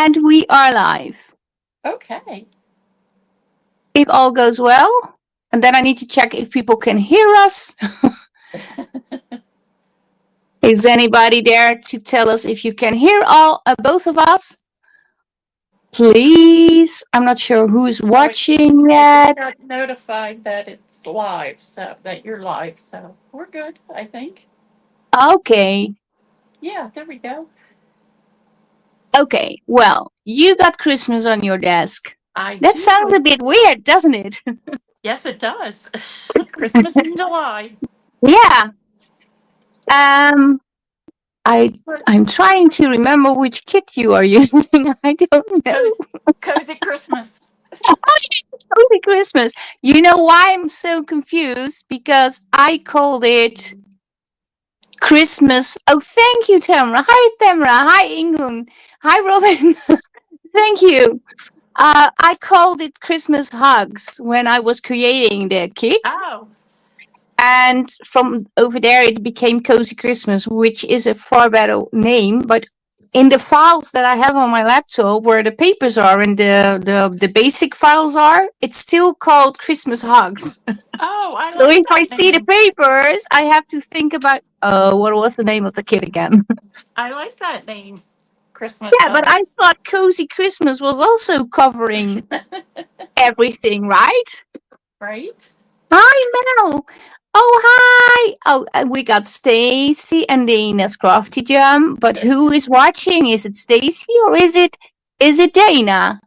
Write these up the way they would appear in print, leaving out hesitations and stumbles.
And we are live. Okay. If all goes well, and then I need to check if people can hear us. Is anybody there to tell us if you can hear all both of us? Please. I'm not sure who is Oh, watching I just yet. got notified that it's live, so that you're live, so we're good, I think. Okay. Yeah, there we go. Okay. Well, you got Christmas on your desk. I That sounds do. a bit weird, doesn't it? Yes, it does. Christmas in July. Yeah. Um I But I'm trying to remember which kit you are using. I don't know. cozy, cozy Christmas. Cozy Christmas. You know why I'm so confused? Because I called it Christmas. Oh, thank you, Tamara. Hi, Tamara. Hi, Ingun. Hi, Robin. Thank you. I called it Christmas Hugs when I was creating the kit. Oh, And from over there, it became Cozy Christmas, which is a far better name. But in the files that I have on my laptop, where the papers are and the basic files are, it's still called Christmas Hugs. oh, I So like if I that see the name. papers, I have to think about, what was the name of the kid again? I like that name. Christmas Yeah, but I hugs. thought Cozy Christmas was also covering everything, right? Right? Hi, Mel. Oh, hi. Oh, we got Stacy and Dana's Crafty Jam. But who is watching? Is it Stacy or is it Dana?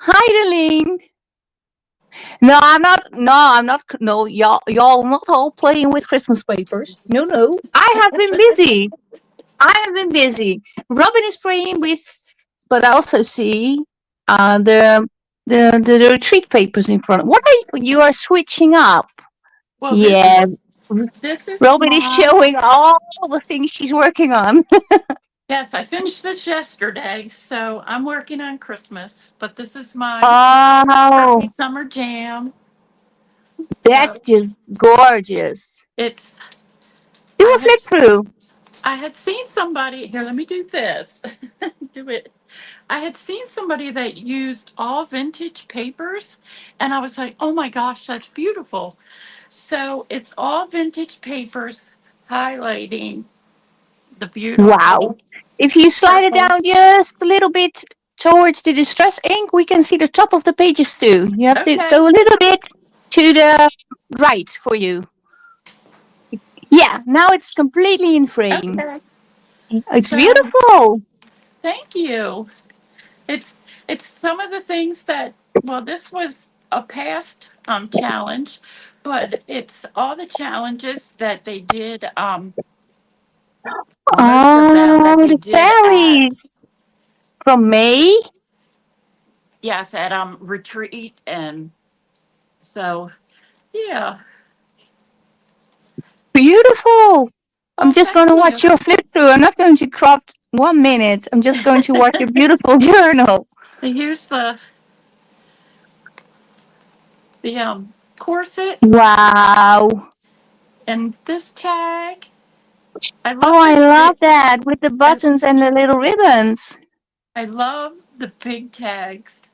Hi, darling. No, I'm not. No, I'm not. No, y'all not all playing with Christmas papers. No, no. I have been busy. I have been busy. Robin is praying with, but I also see the retreat papers in front. What are you are switching up? Well, Yeah, this is Robin is my showing all the things she's working on. yes, I finished this yesterday, so I'm working on Christmas, but this is my Oh, happy summer jam. that's So just gorgeous. it's Do I a had flip through. I had seen somebody here. Let me do this. Do it. I had seen somebody that used all vintage papers, and I was like, "Oh my gosh, that's beautiful!" So it's all vintage papers highlighting the Wow. beautiful If you slide it down purples. just a little bit towards the distress ink, we can see the top of the pages too. You have to Okay, go a little bit to the right for you. Yeah, now it's completely in frame. okay. It's So beautiful. thank you. It's it's some of the things that well, this was a past challenge, but it's all the challenges that they did. Well, most of them that Oh, they the did at fairies from May. yes at retreat, and so yeah. Beautiful. I'm Well, just thank going to watch you. your flip through. I'm not going to craft 1 minute. I'm just going to watch your beautiful journal. And here's the corset Wow. and this tag. I Oh, love I love the that with the I, buttons and the little ribbons. I love the big tags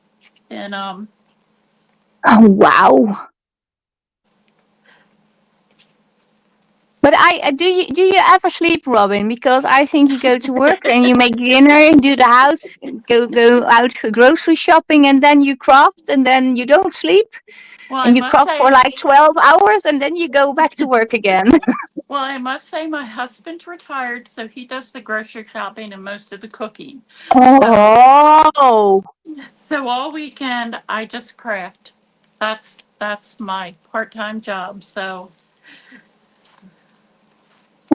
and Oh, wow. But do you ever sleep, Robin? Because I think you go to work and you make dinner and do the house, go out grocery shopping, and then you craft, and then you don't sleep, well, I and you must craft for say like 12 hours, and then you go back to work again. well, I must say my husband's retired, so he does the grocery shopping and most of the cooking. So Oh, so all weekend I just craft. That's my part-time job. So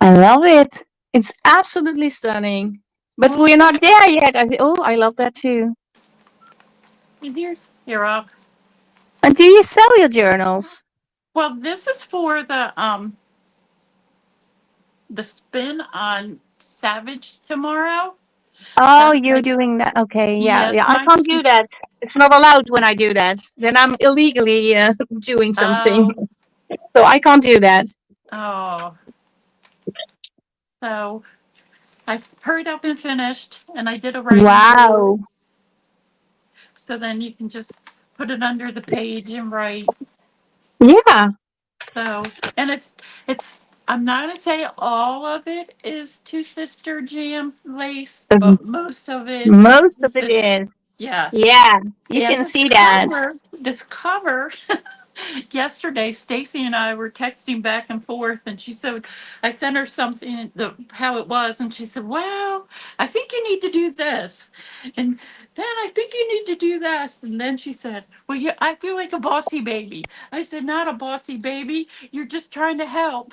I love it. It's absolutely stunning. But well, we're not there yet. I love that too. and here's here up. And do you sell your journals? Well, this is for the spin on Savage tomorrow. Oh, That's you're my doing that. Okay, yeah, yeah. yes, I my can't do that. It's not allowed when I do that. Then I'm illegally doing something. oh So I can't do that. oh. So I hurried up and finished, and I did a writing Wow. board. so then you can just put it under the page and write. Yeah. So, and I'm not gonna say all of it is Two Sister Jam lace, Mhm. but most of it is Most Two of it Sister. is. Yes. Yeah. You And can see that. this cover, yesterday, Stacy and I were texting back and forth, and she said, I sent her something, how it was, and she said, well, I think you need to do this. And then I think you need to do this. And then she said, well, yeah, I feel like a bossy baby. I said, not a bossy baby. You're just trying to help.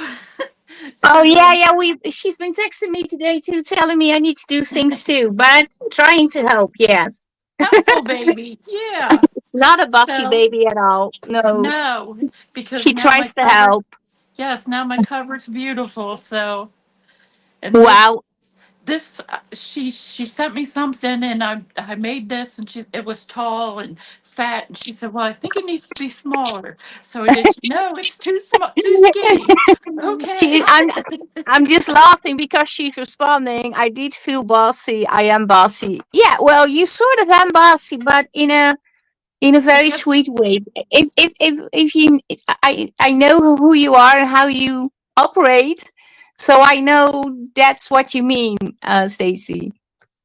Oh yeah, So yeah. She's been texting me today too, telling me I need to do things too, but trying to help. Yes. helpful baby. Yeah. Not a bossy So baby at all. No. no, because She now my tries to cover's, help. yes, now my cover's beautiful. So, and Wow. this she sent me something, and I made this, and it was tall and fat, and she said, well, I think it needs to be smaller. So I did. No, it's too small, too skinny. Okay. she I'm just laughing because she's responding. I did feel bossy. I am bossy. Yeah, well, you sort of am bossy, but in a I very guess. sweet way. If you, I know who you are and how you operate, so I know that's what you mean, Stacy. Yeah,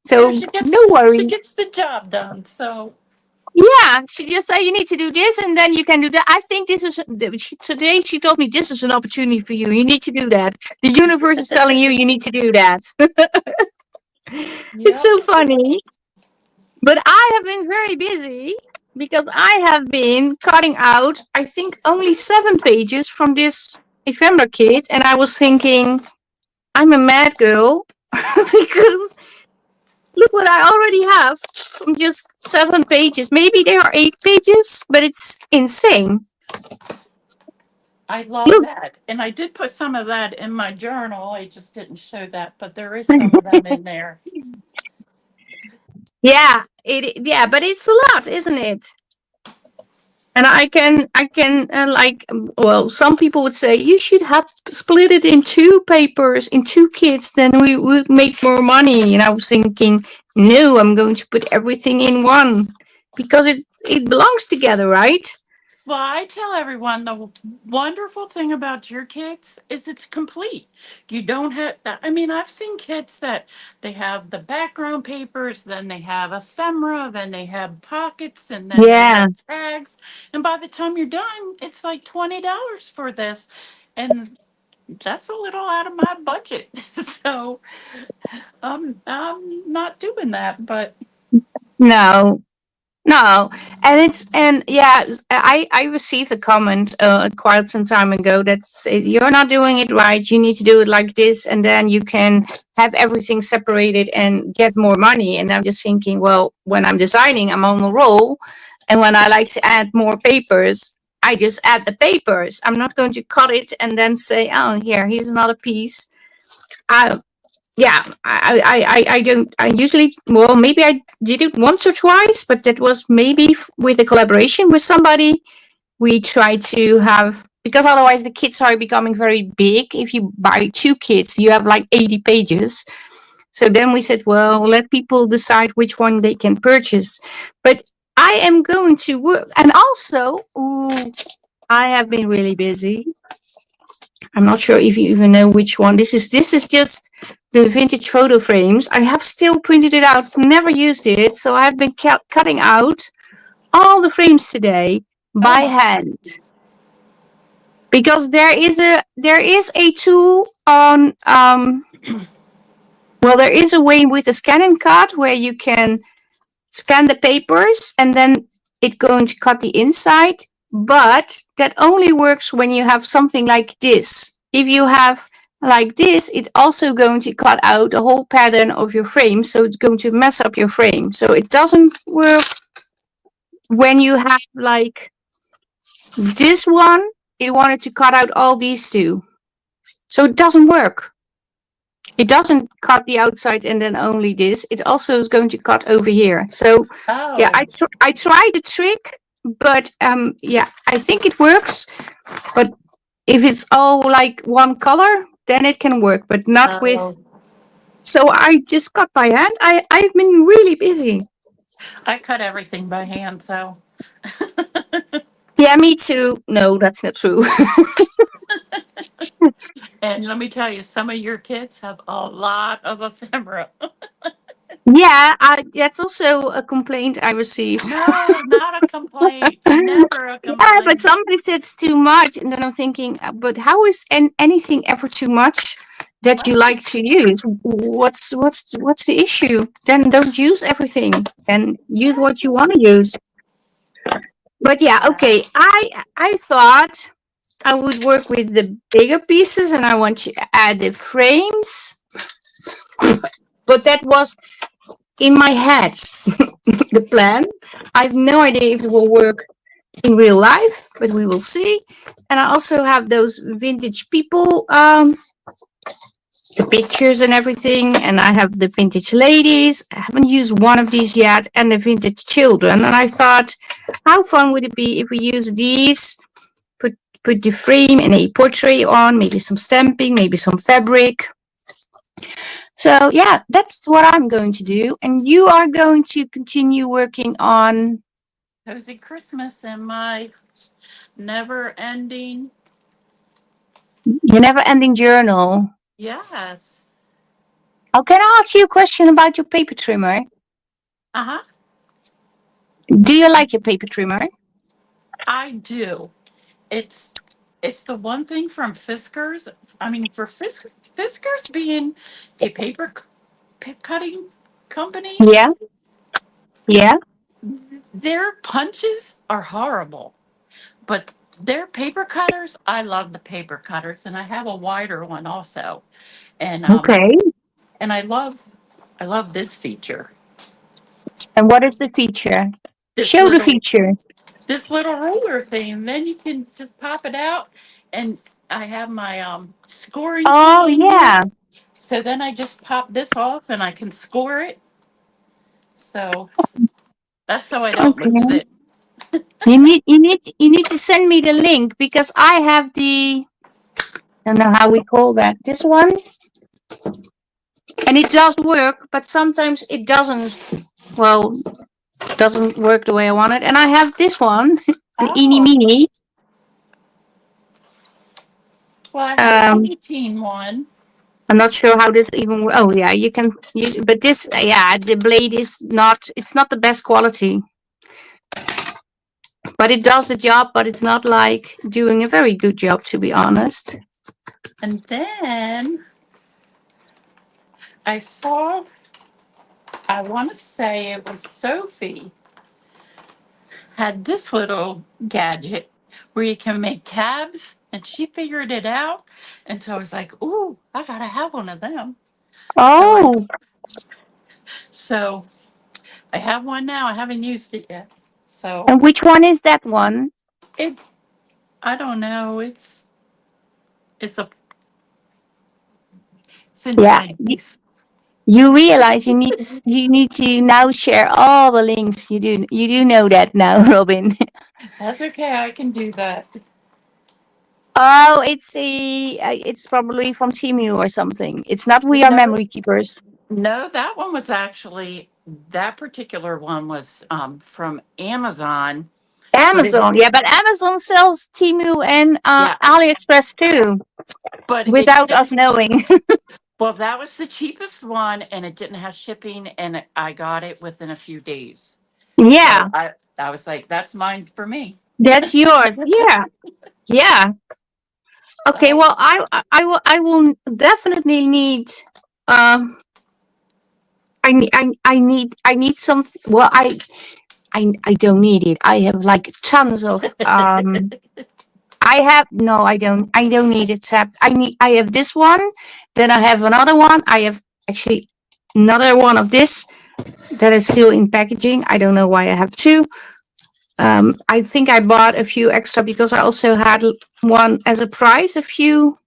So no she worries. gets the job done. So Yeah, she just say you need to do this and then you can do that. I think this is today. She told me this is an opportunity for you. You need to do that. The universe is telling you need to do that. It's yep. so funny. But I have been very busy because I have been cutting out, I think, only 7 pages from this ephemera kit, and I was thinking, I'm a mad girl because look what I already have from just 7 pages. Maybe there are 8 pages, but it's insane. I love Look, that. And I did put some of that in my journal. I just didn't show that, but there is some of that in there. yeah, yeah, but it's a lot, isn't it? And I can like, well, some people would say you should have split it in 2 papers, in 2 kits, then we would make more money. And I was thinking, no, I'm going to put everything in one because it belongs together, right? Well, I tell everyone the wonderful thing about your kits is it's complete. You don't have, I mean, I've seen kits that they have the background papers, then they have ephemera, then they have pockets, and then they Yeah. have tags. And by the time you're done, it's like $20 for this. And that's a little out of my budget. So I'm not doing that, but No. No, and yeah, I received a comment quite some time ago that said you're not doing it right. You need to do it like this, and then you can have everything separated and get more money. And I'm just thinking, well, when I'm designing, I'm on a roll, and when I like to add more papers, I just add the papers. I'm not going to cut it and then say, oh, here's another piece. I yeah, I don't, I usually, well, maybe I did it once or twice, but that was maybe with a collaboration with somebody. We try to have, because otherwise the kits are becoming very big. If you buy 2 kits, you have like 80 pages. So then we said, well, let people decide which one they can purchase. But I am going to work, and also, ooh, I have been really busy. I'm not sure if you even know which one. This is just the vintage photo frames. I have still printed it out, never used it, so I've been cutting out all the frames today oh by my. hand because there is a tool on well, there is a way with a scan and cut where you can scan the papers and then it's going to cut the inside, but that only works when you have something like this. If you have like this, it's also going to cut out the whole pattern of your frame, so it's going to mess up your frame. So it doesn't work when you have like this one. It wanted to cut out all these two, so it doesn't work. It doesn't cut the outside and then only this. It also is going to cut over here. So yeah, Oh, I tried the trick, but yeah, I think it works. But if it's all like one color, then it can work, but not with. oh, So I just cut by hand. I've been really busy. I cut everything by hand, so. Yeah, me too. No, that's not true. And let me tell you, some of your kids have a lot of ephemera. Yeah, that's also a complaint I received. No, not a complaint. Never a Yeah, but complaint. somebody said it's too much, and then I'm thinking, but how is anything ever too much that you like to use? What's the issue? Then don't use everything. Then use what you want to use. But yeah, Yeah. okay. I thought I would work with the bigger pieces, and I want to add the frames. But that was in my head, the plan. I have no idea if it will work in real life, but we will see. And I also have those vintage people, the pictures and everything. And I have the vintage ladies. I haven't used one of these yet, and the vintage children. And I thought, how fun would it be if we use these? Put put the frame and a portrait on, maybe some stamping, maybe some fabric. So yeah, that's what I'm going to do. And you are going to continue working on Cozy Christmas and my never ending. your never ending journal. Yes. Oh, can I ask you a question about your paper trimmer? Uh huh. Do you like your paper trimmer? I do. It's it's the one thing from Fiskars. I mean, for Fiskars being a cutting company, Yeah, yeah. their punches are horrible. But their paper cutters, I love the paper cutters, and I have a wider one also. And Okay. and I love this feature. And what is the feature? This Show the little feature. this little ruler thing. Then you can just pop it out, and I have my scoring Oh, key in here. yeah. So then I just pop this off, and I can score it. So that's so I don't lose Okay. it. You need to send me the link because I have the, I don't know how we call that. This one, and it does work, but sometimes it doesn't. Well, doesn't work the way I want it. And I have this one, an Eeny Oh, Meeny. well, I have a Um, team one. I'm not sure how this even. Oh yeah, you can. But this, yeah, the blade is not. It's not the best quality, but it does the job. But it's not like doing a very good job, to be honest. And then I saw, I want to say it was Sophie, had this little gadget where you can make tabs, and she figured it out. And so I was like, ooh, I got to have one of them. So I, Oh, so I have one now. I haven't used it yet. So and which one is that one? it, I don't know. It's a, it's in Yeah, Chinese. you realize you need to now share all the links. You do know that now, Robin. That's okay. I can do that. Oh, it's probably from Timu or something. It's not We Are No, Memory Keepers. no, that one was actually, that particular one was from Amazon, but it, Amazon, yeah, but Amazon sells Timu and yeah, AliExpress too, but it without us didn't. knowing. Well, that was the cheapest one, and it didn't have shipping, and I got it within a few days. So Yeah, I was like, that's mine for me. that's yours. Yeah, yeah. Okay, So well, I will definitely need. Um, I need some. Well, I don't need it. I have like tons of. I have no. I don't need it. Except I have this one. Then I have another one. I have actually another one of this that is still in packaging. I don't know why I have two. I think I bought a few extra because I also had one as a prize a few.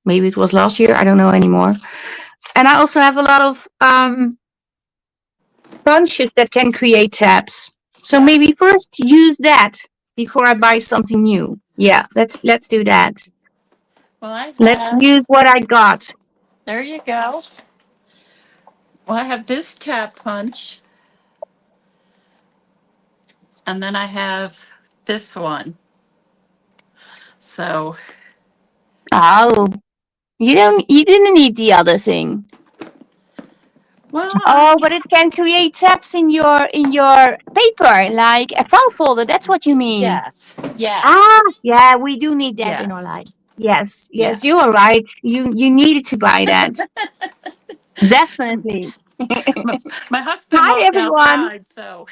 Maybe it was last year. I don't know anymore. And I also have a lot of bunches that can create tabs. So maybe yes. first use that before I buy something new. Yeah, let's do that. Well, I Let's have. use what I got. There you go. Well, I have this tab punch, and then I have this one. So, Oh, you didn't need the other thing. well, Oh, but it can create tabs in your paper, like a file folder. That's what you mean. yes, Ah, yes, yeah, we do need that in our yes, lives. Yes, yes, you are yes. right. You needed to buy that. Definitely. My husband Hi, walked everyone. outside, so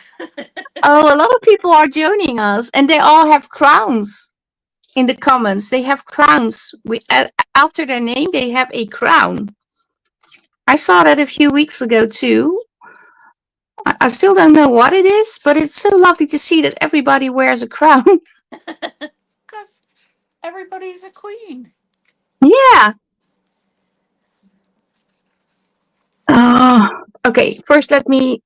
Oh, a lot of people are joining us, and they all have crowns in the comments. They have crowns. After their name, they have a crown. I saw that a few weeks ago too. I still don't know what it is, but it's so lovely to see that everybody wears a crown. because everybody's a queen. Yeah. Okay. First, let me.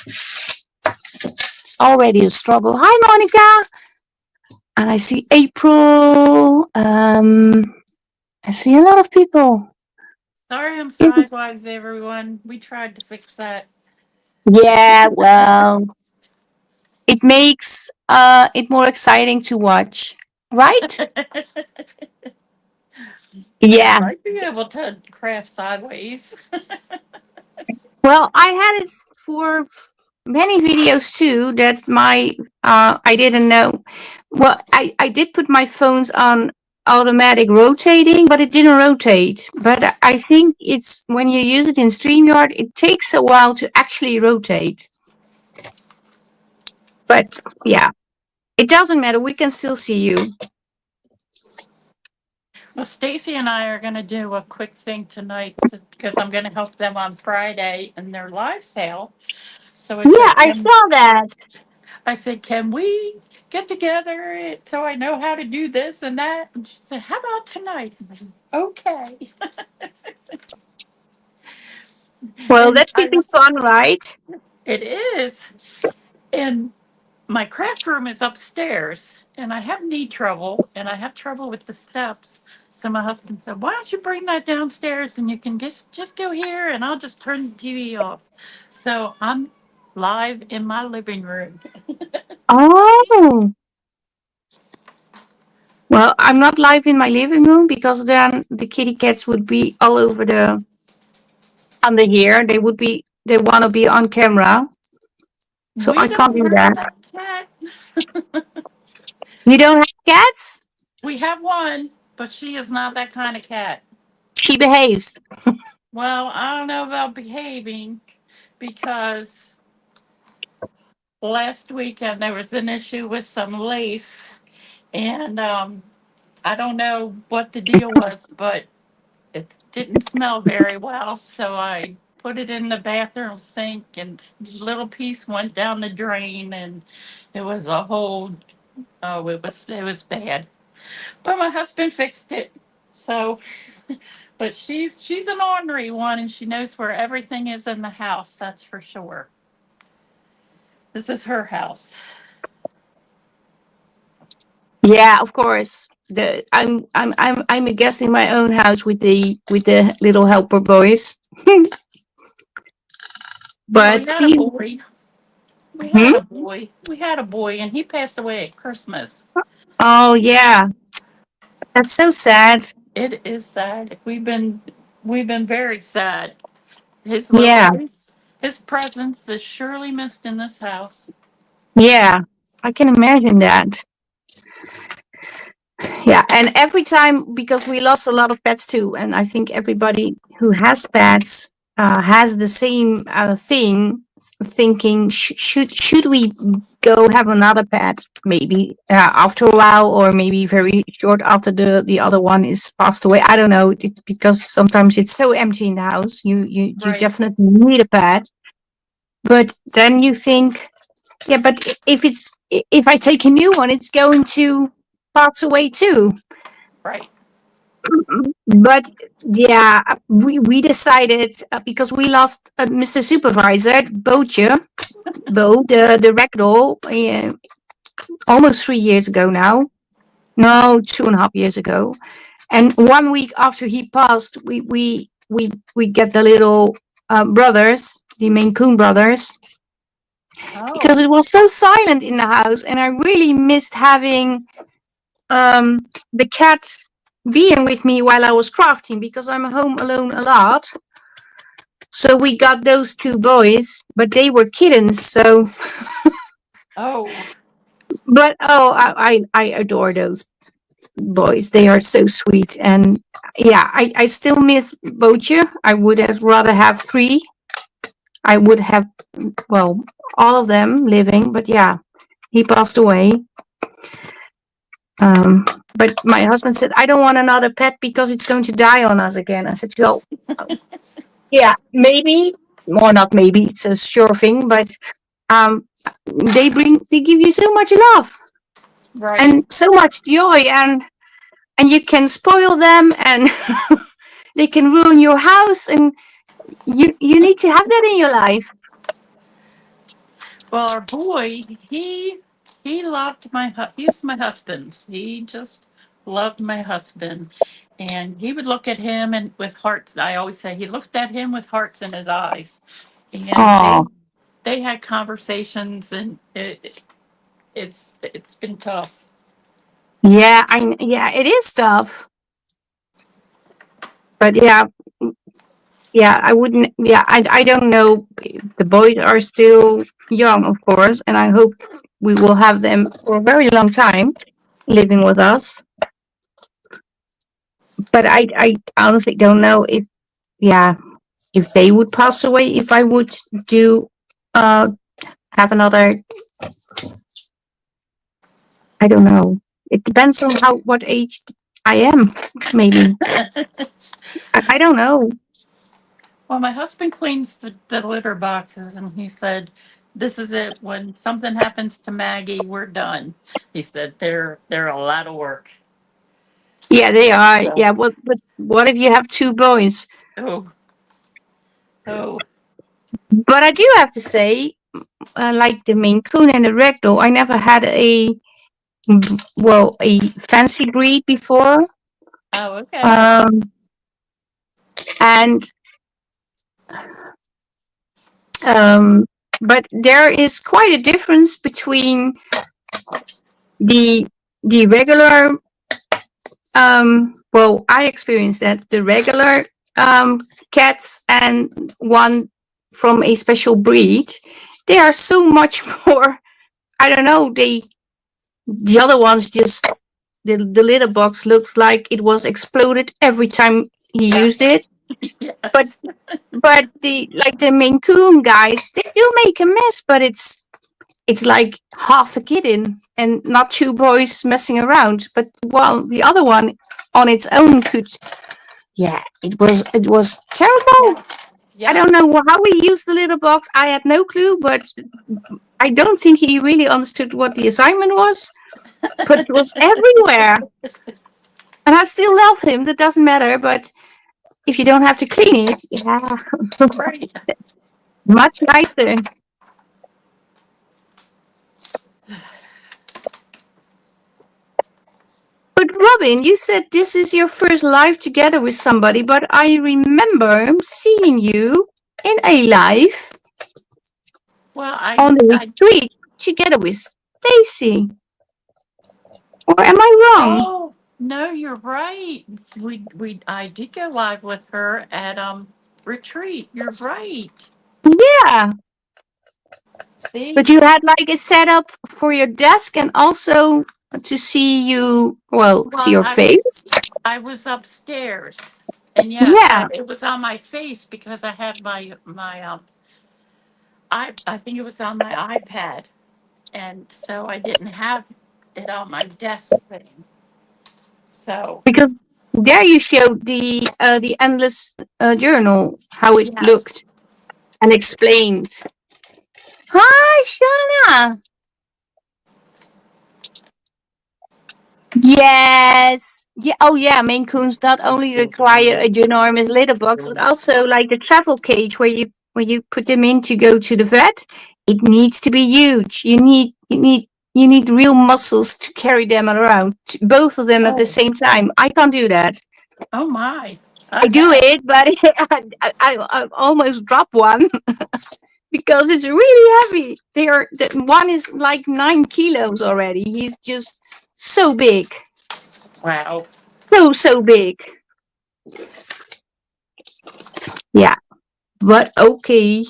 It's already a struggle. Hi, Monica. And I see April. I see a lot of people. Sorry, I'm This is. sideways, everyone. We tried to fix that. Yeah. Well, it makes it more exciting to watch, right? I Yeah. might be able to craft sideways. Well, I had it for many videos too that my I didn't know. Well, I did put my phones on automatic rotating, but it didn't rotate. But I think it's when you use it in StreamYard, it takes a while to actually rotate. But yeah, it doesn't matter. We can still see you. Well, Stacy and I are going to do a quick thing tonight because I'm going to help them on Friday in their live sale. So Yeah, I saw that. I said, can we get together so I know how to do this and that? And she said, how about tonight? I said, okay. Well, And that should be fun, right? it is. And my craft room is upstairs, and I have knee trouble, and I have trouble with the steps. So my husband said, "Why don't you bring that downstairs, and you can just go here, and I'll just turn the TV off." So I'm live in my living room. Oh. Well, I'm not live in my living room because then the kitty cats would be all over the under here. They want to be on camera, so We I can't don't do that. have that cat. You don't have cats? We have one, but she is not that kind of cat. She behaves. Well, I don't know about behaving because last weekend there was an issue with some lace, and I don't know what the deal was, but it didn't smell very well. So I put it in the bathroom sink, and a little piece went down the drain, and it was a whole. Oh, it was bad. But my husband fixed it. So, but she's an ornery one, and she knows where everything is in the house. That's for sure. This is her house. Yeah, of course. I'm a guest in my own house with the little helper boys. Yeah, we But had a Steve, boy. We hmm? had a boy. We had a boy, and he passed away at Christmas. Oh yeah, that's so sad. It is sad. We've been very sad. Yeah, His presence is surely missed in this house. yeah, I can imagine that. Yeah, and every time because we lost a lot of pets too, and I think everybody who has pets has the same thing, thinking should we go have another pet maybe after a while or maybe very short after the other one is passed away. I don't know because sometimes it's so empty in the house. You Right, definitely need a pet, but then you think, yeah, but if I take a new one, it's going to pass away too. right. But yeah, we decided because we lost Mr. Supervisor Bootje, Bo the ragdoll, almost 3 years ago now. No, 2.5 years ago. And 1 week after he passed, we get the little brothers, the Maine Coon brothers, because Oh, it was so silent in the house, and I really missed having the cat being with me while I was crafting because I'm home alone a lot. So we got those two boys, but they were kittens. So, oh, but oh, I adore those boys. They are so sweet, and yeah, I still miss Boche. I would have rather have three. I would have, well, all of them living, but yeah, he passed away. Um, but my husband said, I don't want another pet because it's going to die on us again. I said, well, yeah, maybe, or not maybe, it's a sure thing, but um, they give you so much love right. and so much joy, and you can spoil them, and they can ruin your house, and you need to have that in your life. Well, our boy, he loved he's my husband's. He just loved my husband, and he would look at him and with hearts. I always say he looked at him with hearts in his eyes, and Oh, they had conversations, and it's been tough. yeah, yeah, it is tough, but yeah, yeah, I wouldn't. Yeah, I don't know. The boys are still young, of course, and I hope we will have them for a very long time living with us. But I honestly don't know if, yeah, if they would pass away, if I would do uh have another. I don't know. It depends on how what age I am. Maybe I don't know. Well, my husband cleans the litter boxes, and he said, "This is it. When something happens to Maggie, we're done." He said, "They're a lot of work." Yeah, they are. So, Yeah. What if you have two boys? oh, oh, But I do have to say, like the Maine Coon and the Ragdoll, I never had a fancy breed before. oh, okay. Um, and um, but there is quite a difference between the regular. Well, I experienced that the regular cats and one from a special breed. They are so much more. I don't know. The other ones just the litter box looks like it was exploded every time he Yeah. used it. But Yes. the Maine Coon guys, they do make a mess, but it's like half a kitten and not two boys messing around. But while the other one on its own could, yeah, it was terrible. Yes. I don't Yes. know how he used the litter box. I had no clue, but I don't think he really understood what the assignment was. But it was everywhere. And I still love him. That doesn't matter. But if you don't have to clean it, yeah, Right. that's much nicer. But Robin, you said this is your first live together with somebody, but I remember seeing you in a live Well, on the I, retreat together with Stacy. Or am I wrong? oh, no, you're right. I did go live with her at retreat. You're right. Yeah. See, But you had like a setup for your desk and also to see you, well, see well, your face. I was upstairs, and yes, Yeah. it was on my face because I had I think it was on my iPad, and so I didn't have it on my desk thing. So Because there you showed the endless journal, how it yes, looked and explained. Hi, Shana. Yes. Yeah. Oh, yeah. Maine Coons not only require a ginormous litter box, but also like the travel cage where you put them in to go to the vet. It needs to be huge. You need real muscles to carry them around, both of them at the oh, same time. I can't do that. oh my, I do okay. it, but I almost drop one. because it's really heavy. One is like 9 kilos already. He's just so big. Wow. So big. Yeah. But okay.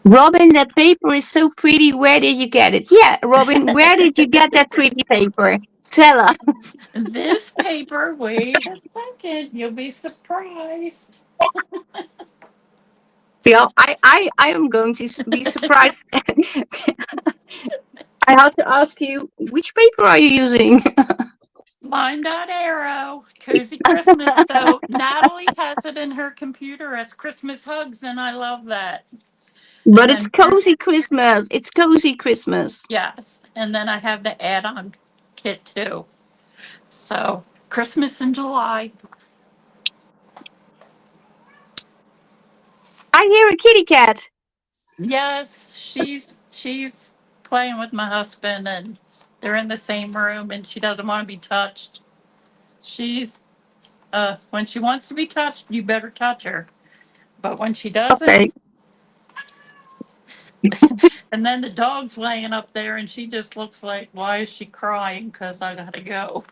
Robin, that paper is so pretty. Where did you get it? Yeah, Robin, where did you get that pretty paper? Tell us. This paper, wait a second, you'll be surprised. Yeah, I am going to be surprised. I have to ask you, which paper are you using? Mine.arrow, Cozy Christmas. So Natalie has it in her computer as Christmas hugs, and I love that. But And it's then cozy Christmas. It's cozy Christmas. yes, and then I have the add-on kit too. So Christmas in July. I hear a kitty cat. Yes, she's playing with my husband, and they're in the same room, and she doesn't want to be touched. She's when she wants to be touched, you better touch her. But when she doesn't, Okay. and then the dog's laying up there, and she just looks like, why is she crying? Because I gotta go.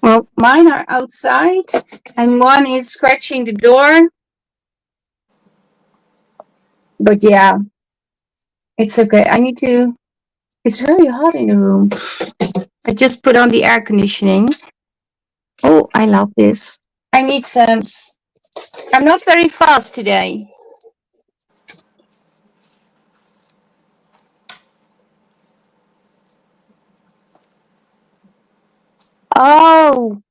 Well, mine are outside, and one is scratching the door. But yeah, it's okay. It's very hot in the room. I just put on the air conditioning. Oh, I love this. I need some. I'm not very fast today. Oh,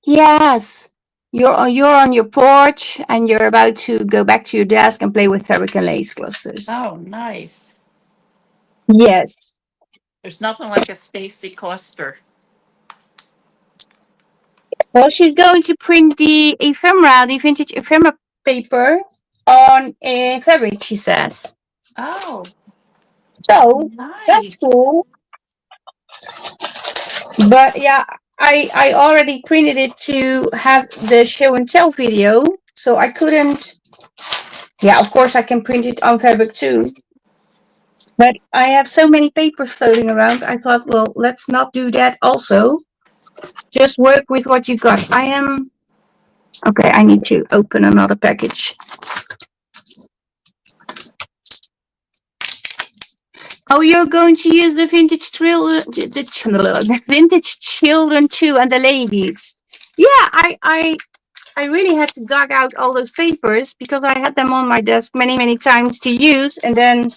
yes. You're on your porch and you're about to go back to your desk and play with fabric and lace clusters. Oh, nice. Yes. There's nothing like a Stacy cluster. Well, she's going to print the vintage ephemera paper on a fabric, she says. Oh, So that's nice. cool. But yeah, I already printed it to have the show and tell video, so I couldn't. Yeah, of course I can print it on fabric too. But I have so many papers floating around. I thought, well, let's not do that also. Just work with what you got. Okay, I need to open another package. Oh, you're going to use the vintage the vintage children too, and the ladies. Yeah, I really had to dug out all those papers because I had them on my desk many times to use, and then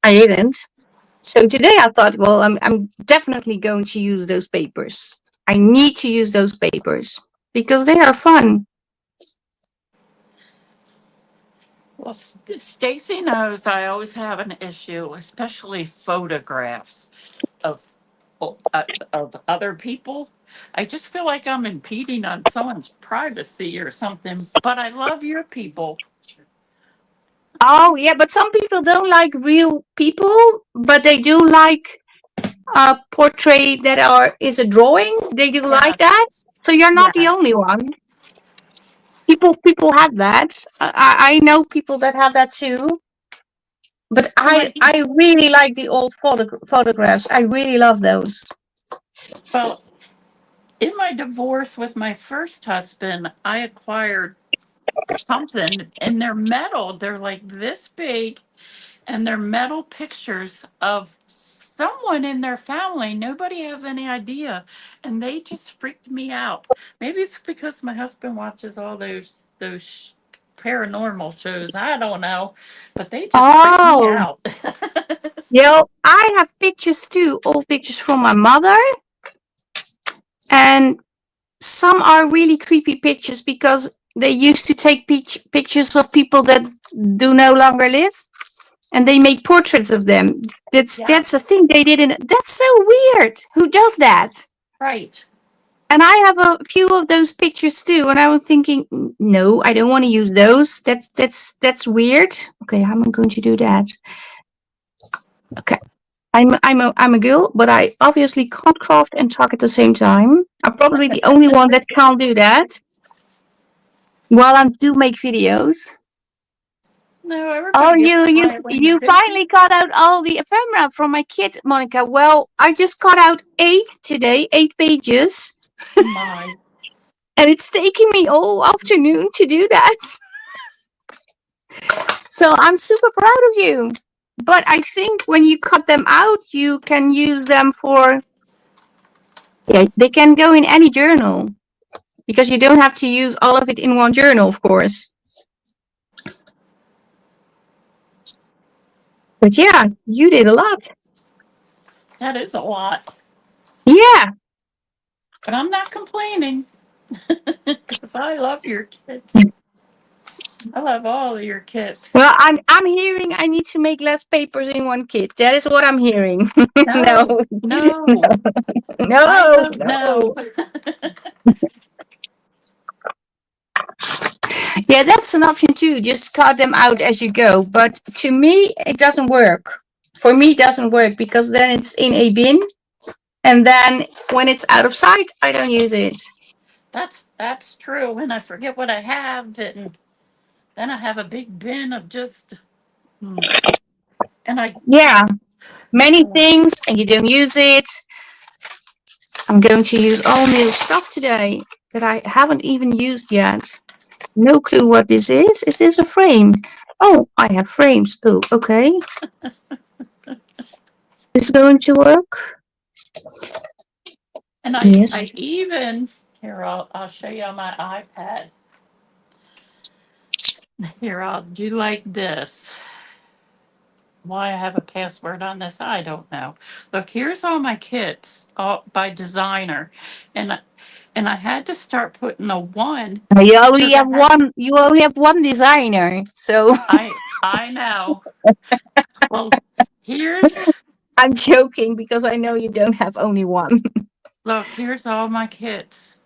I didn't. So today I thought, well, I'm definitely going to use those papers. I need to use those papers because they are fun. Well, Stacy knows I always have an issue, especially photographs of of other people. I just feel like I'm impeding on someone's privacy or something. But I love your people. Oh yeah, but some people don't like real people, but they do like a portrait that is a drawing. They do like Yes, that. So you're not the yes. only one. People have that. I know people that have that too. But Well, I really like the old photographs. I really love those. well, in my divorce with my first husband, I acquired something, and they're metal. They're like this big, and they're metal pictures of someone in their family. Nobody has any idea, and they just freaked me out. Maybe it's because my husband watches all those paranormal shows. I don't know, but they just freaked me Oh, out. yeah. I have pictures too, old pictures from my mother, and some are really creepy pictures because they used to take pictures of people that do no longer live, and they make portraits of them. That's a Yes, thing they did, and that's so weird. Who does that? right. And I have a few of those pictures too, and I was thinking, no, I don't want to use those. That's weird. Okay, how am I going to do that? Okay. I'm a girl, but I obviously can't craft and talk at the same time. I'm probably the only one that can't do that while I do make videos. No, Oh, everybody gets quiet when you're you busy. finally got out all the ephemera from my kit, Monica. Well, I just got out 8 today, 8 pages, My. and it's taking me all afternoon to do that. So I'm super proud of you. But I think when you cut them out, you can use them for, yeah, they can go in any journal because you don't have to use all of it in one journal, of course. But yeah, you did a lot. That is a lot. Yeah. But I'm not complaining because I love your kids. I love all of your kids. Well, I'm hearing I need to make less papers in one kit. That is what I'm hearing. No, No, no, I no, don't no. know. Yeah, that's an option too. Just cut them out as you go. But to me, it doesn't work. For me, it doesn't work because then it's in a bin, and then when it's out of sight, I don't use it. That's true. When I forget what I have, then I have a big bin of just hmm. And I Yeah, many things, and you don't use it. I'm going to use all new stuff today that I haven't even used yet. No clue what this is. Is this a frame? Oh, I have frames. Oh, okay. Is it going to work? and I Yes. even here I'll show you on my iPad. Here I'll do like this. Why I have a password on this, I don't know. Look, here's all my kits, all by designer, and and I had to start putting a one You only because I have had one. You only have one designer. So I know. Well, here's I'm joking because I know you don't have only one. look, here's all my kits.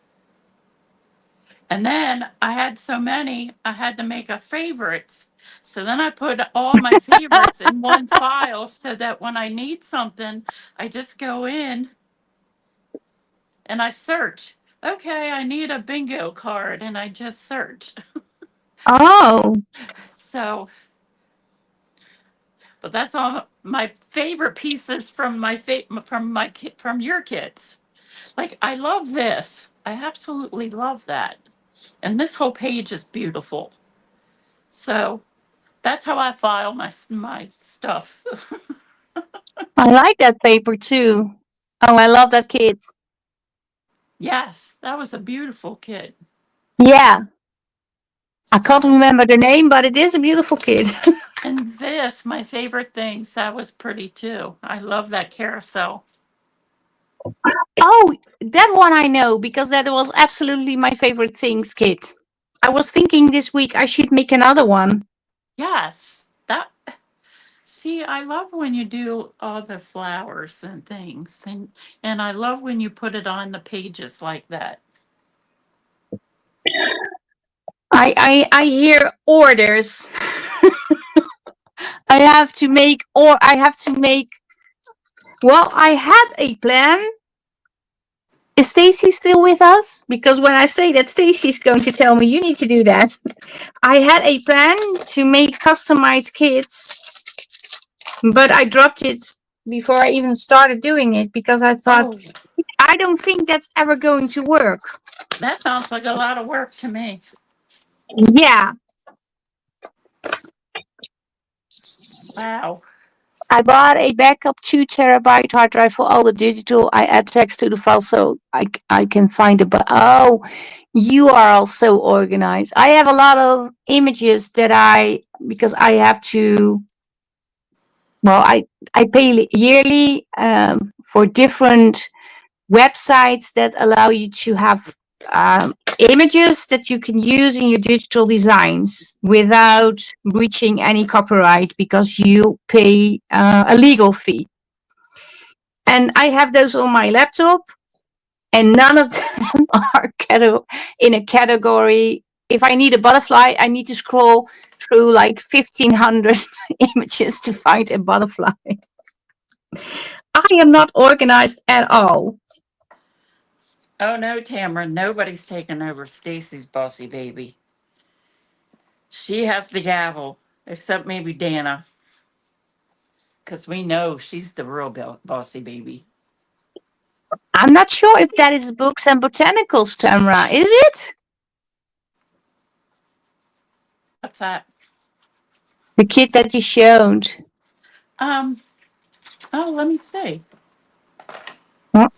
And then I had so many, I had to make a favorites. So then I put all my favorites in one file so that when I need something, I just go in and I search. Okay, I need a bingo card, and I just search. Oh, So, but that's all my favorite pieces from from your kits. Like I love this. I absolutely love that. And this whole page is beautiful. So that's how I file my stuff. I like that paper too. Oh, I love that kit. Yes, that was a beautiful kit. Yeah, I can't So, remember the name, but it is a beautiful kit. and this, my favorite things, that was pretty too. I love that carousel. Oh, that one I know because that was absolutely my favorite things kit. I was thinking this week I should make another one. Yes, that. See, I love when you do all the flowers and things, and I love when you put it on the pages like that. I hear orders. I have to make. Well, I had a plan. Is Stacy still with us? Because when I say that, Stacy's going to tell me you need to do that. I had a plan to make customized kits, but I dropped it before I even started doing it because I thought Oh, I don't think that's ever going to work. that sounds like a lot of work to me. Yeah, Wow. I bought a backup 2 terabyte hard drive for all the digital. I add text to the file so I can find it. But oh, you are also organized. I have a lot of images that because I have to, well, I pay yearly for different websites that allow you to have images that you can use in your digital designs without breaching any copyright because you pay a legal fee. And I have those on my laptop, and none of them are in a category. If I need a butterfly, I need to scroll through like 1,500 images to find a butterfly. I am not organized at all. Oh no, Tamara, nobody's taking over Stacy's bossy baby. She has the gavel, except maybe Dana, because we know she's the real bossy baby. I'm not sure if that is books and botanicals, Tamara. Is it? What's that? The kid that you showed. Um. Oh, let me see.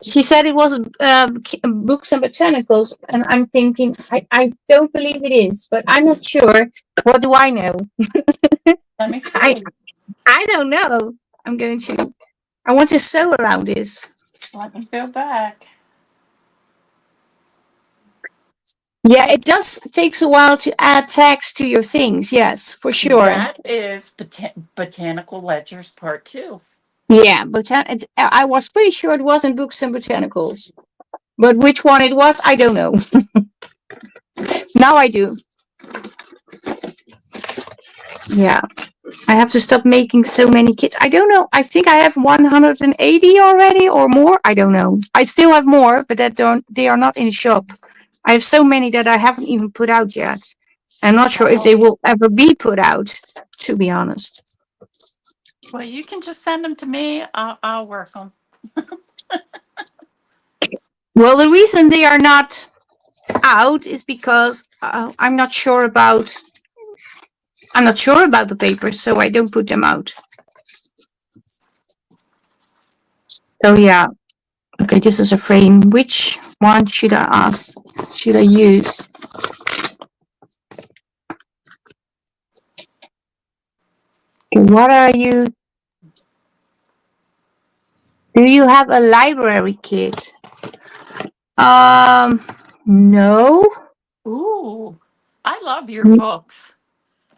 She said it was books and botanicals, and I'm thinking, I don't believe it is, but I'm not sure. What do I know? Let me I, see. I don't know. I want to sew around this. Let me go back. Yeah, it does takes a while to add tags to your things. Yes, for sure. That is Botanical Ledgers Part 2. Yeah, I was pretty sure it wasn't books and botanicals, but which one it was, I don't know. Now I do. Yeah, I have to stop making so many kits. I don't know. I think I have 180 already or more. I don't know. I still have more, but they are not in the shop. I have so many that I haven't even put out yet. I'm not sure if they will ever be put out, to be honest. Well, you can just send them to me. I'll work them. Well, the reason they are not out is because I'm not sure about the papers, so I don't put them out. So yeah. Okay, this is a frame. Which one should I use? What are you? Do you have a library kit? No. Ooh, I love your books.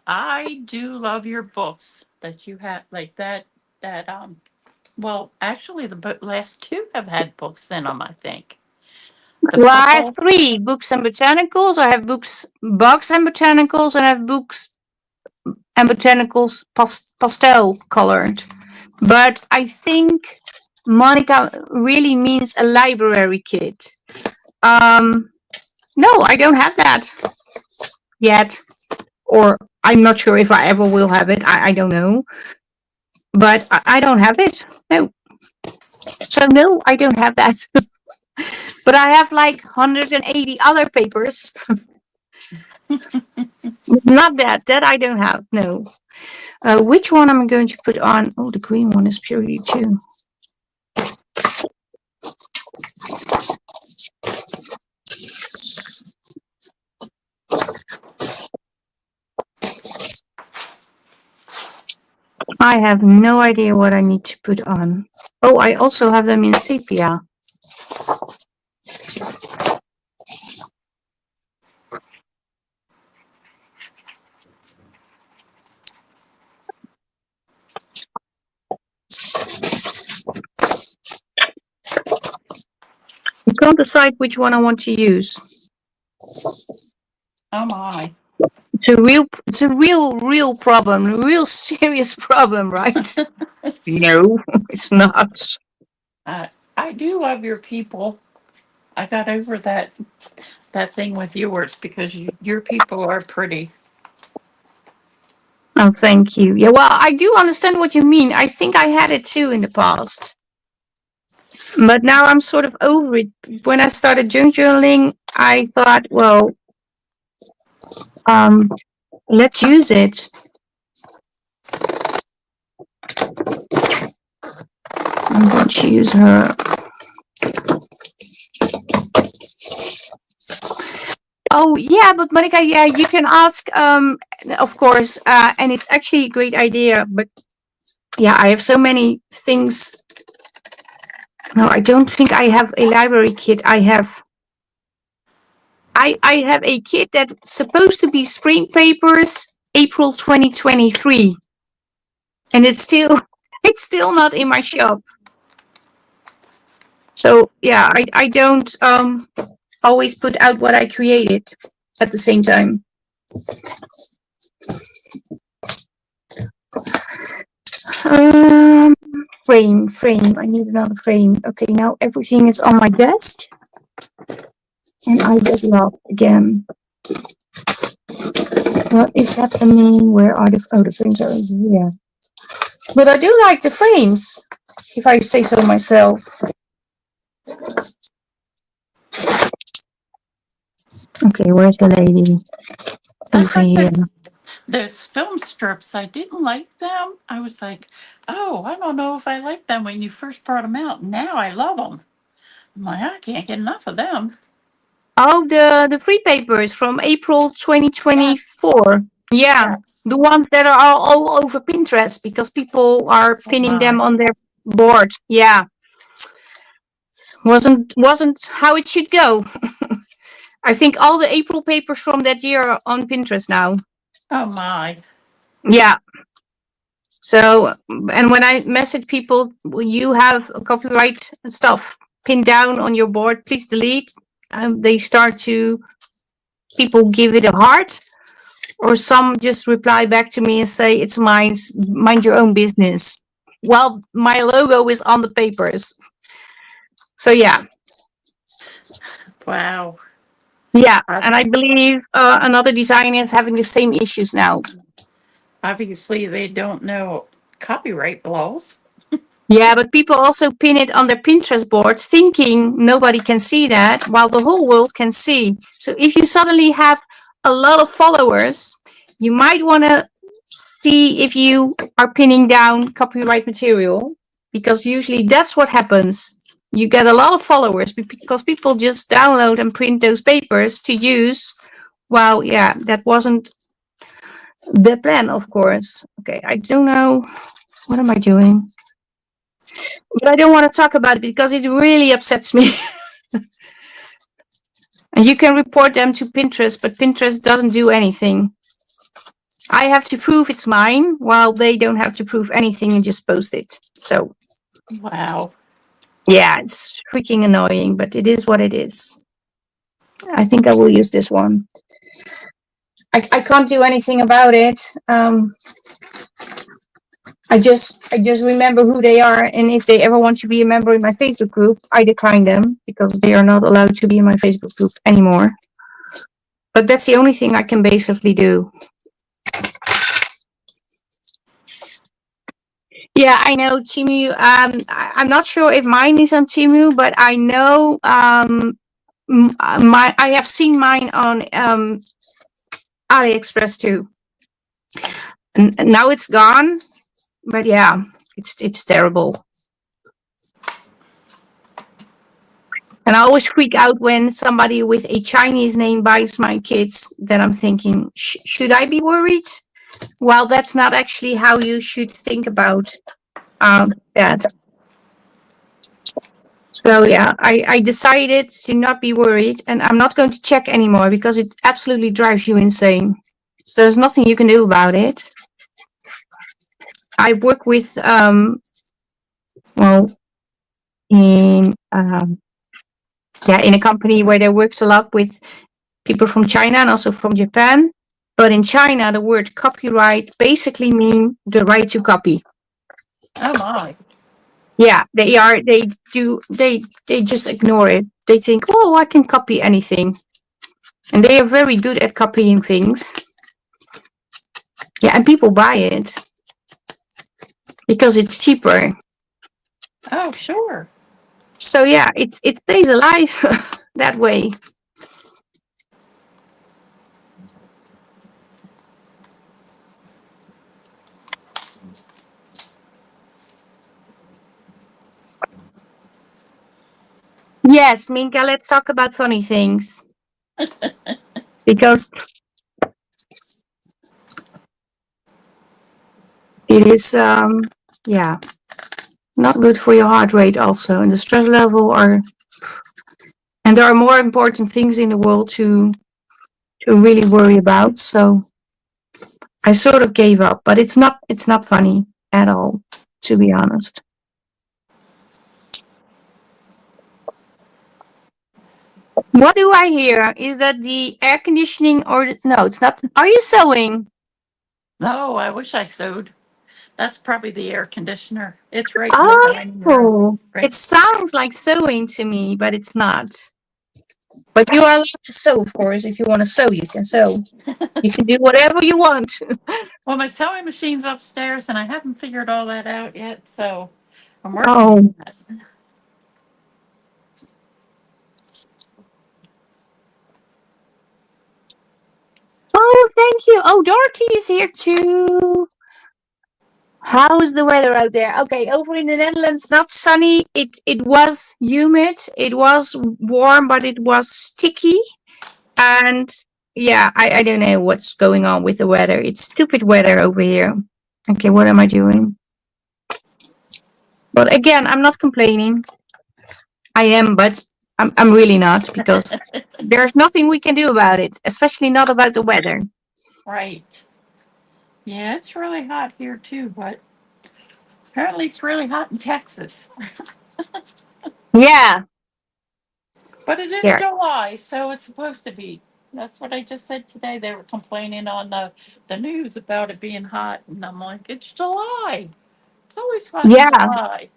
I do love your books that you have, like that. Well, actually, the last two have had books in them. I think the Well, I have purple. 3 books and botanicals. I have books and botanicals, and I have books and botanicals pastel colored. But I think Monica really means a library kit. No, I don't have that yet. Or I'm not sure if I ever will have it. I don't know. But I don't have it. No. So no, I don't have that. But I have like 180 other papers. Not that. That I don't have. No. Which one am I going to put on? Oh, the green one is purely too. I have no idea what I need to put on. Oh, I also have them in sepia. I can't decide which one I want to use. Oh my! It's a real problem, a real serious problem, right? No, it's not. I do love your people. I got over that thing with yours because your people are pretty. Oh, thank you. Yeah, well, I do understand what you mean. I think I had it too in the past. But now I'm sort of over it. When I started junk journaling, I thought, well, let's use it. I'm going to use her. Oh, yeah, but Monica, yeah, you can ask, of course, and it's actually a great idea. But yeah, I have so many things. No, I don't think I have a library kit. I have a kit that's supposed to be spring papers, April 2023, and it's still not in my shop. So yeah, I don't always put out what I created at the same time. Frame. I need another frame. Okay, now everything is on my desk. And I get lost again. What is happening? Where are the frames are here. But I do like the frames, if I say so myself. Okay, where's the lady? That's Over like here. those film strips. I didn't like them. I was like, oh, I don't know if I like them when you first brought them out. Now I love them. I'm like, I can't get enough of them. Oh, the free papers from April Yes. 2024. Yeah, Yes. the ones that are all over Pinterest because people are Oh pinning them my. on their board. Yeah, wasn't how it should go. I think all the April papers from that year are on Pinterest now. Oh my. Yeah. So, and when I message people, you have copyright stuff pinned down on your board, please delete. They start to, people give it a heart, or some just reply back to me and say, it's mine, mind your own business. Well, my logo is on the papers. So, yeah. Wow. Yeah. Ob- And I believe another designer is having the same issues now. Obviously, they don't know copyright laws. Yeah, but people also pin it on their Pinterest board thinking nobody can see that while the whole world can see. So if you suddenly have a lot of followers, you might want to see if you are pinning down copyright material because usually that's what happens. You get a lot of followers because people just download and print those papers to use. Well, yeah, that wasn't the plan, of course. Okay, I don't know. What am I doing? But I don't want to talk about it because it really upsets me. And you can report them to Pinterest, but Pinterest doesn't do anything. I have to prove it's mine, while they don't have to prove anything and just post it. So, Wow. yeah, it's freaking annoying, but it is what it is. I think I will use this one. I can't do anything about it. I just remember who they are, and if they ever want to be a member in my Facebook group, I decline them because they are not allowed to be in my Facebook group anymore. But that's the only thing I can basically do. Yeah, I know Temu. I'm not sure if mine is on Temu, but I know I have seen mine on AliExpress too. And now it's gone, but yeah, it's terrible. And I always freak out when somebody with a Chinese name buys my kids. Then I'm thinking, should I be worried? Well, that's not actually how you should think about that. So yeah, I decided to not be worried, and I'm not going to check anymore because it absolutely drives you insane. So there's nothing you can do about it. I work with well in in a company where they works a lot with people from China and also from Japan. But in China, the word copyright basically means the right to copy. Oh my. Yeah, they just ignore it. They think, oh, I can copy anything. And they are very good at copying things. Yeah, and people buy it because it's cheaper. Oh, sure. So yeah, it stays alive that way. Yes, Minka, let's talk about funny things. Because it is not good for your heart rate also, and the stress level and there are more important things in the world to really worry about. So I sort of gave up, but it's not funny at all, to be honest. What do I hear? Is that the air conditioning or no, it's not. Are you sewing? No, I wish I sewed. That's probably the air conditioner. It's right in the dining room. Oh, Right. it sounds like sewing to me, but it's not. But you are allowed to sew, of course. If you want to sew, you can sew. You can do whatever you want. Well, my sewing machine's upstairs, and I haven't figured all that out yet, so I'm working Oh, on that. oh, thank you. Oh, Dorothy is here too. How is the weather out there? Okay, over in the Netherlands, not sunny. It was humid. It was warm, but it was sticky. And yeah, I don't know what's going on with the weather. It's stupid weather over here. Okay, what am I doing? But again, I'm not complaining. I am, but I'm really not, because there's nothing we can do about it, especially not about the weather. Right. Yeah, it's really hot here too, but apparently it's really hot in Texas. Yeah, But it is here. July, so it's supposed to be. That's what I just said today. They were complaining on the news about it being hot, and I'm like, it's July. It's always hot in Yeah. July.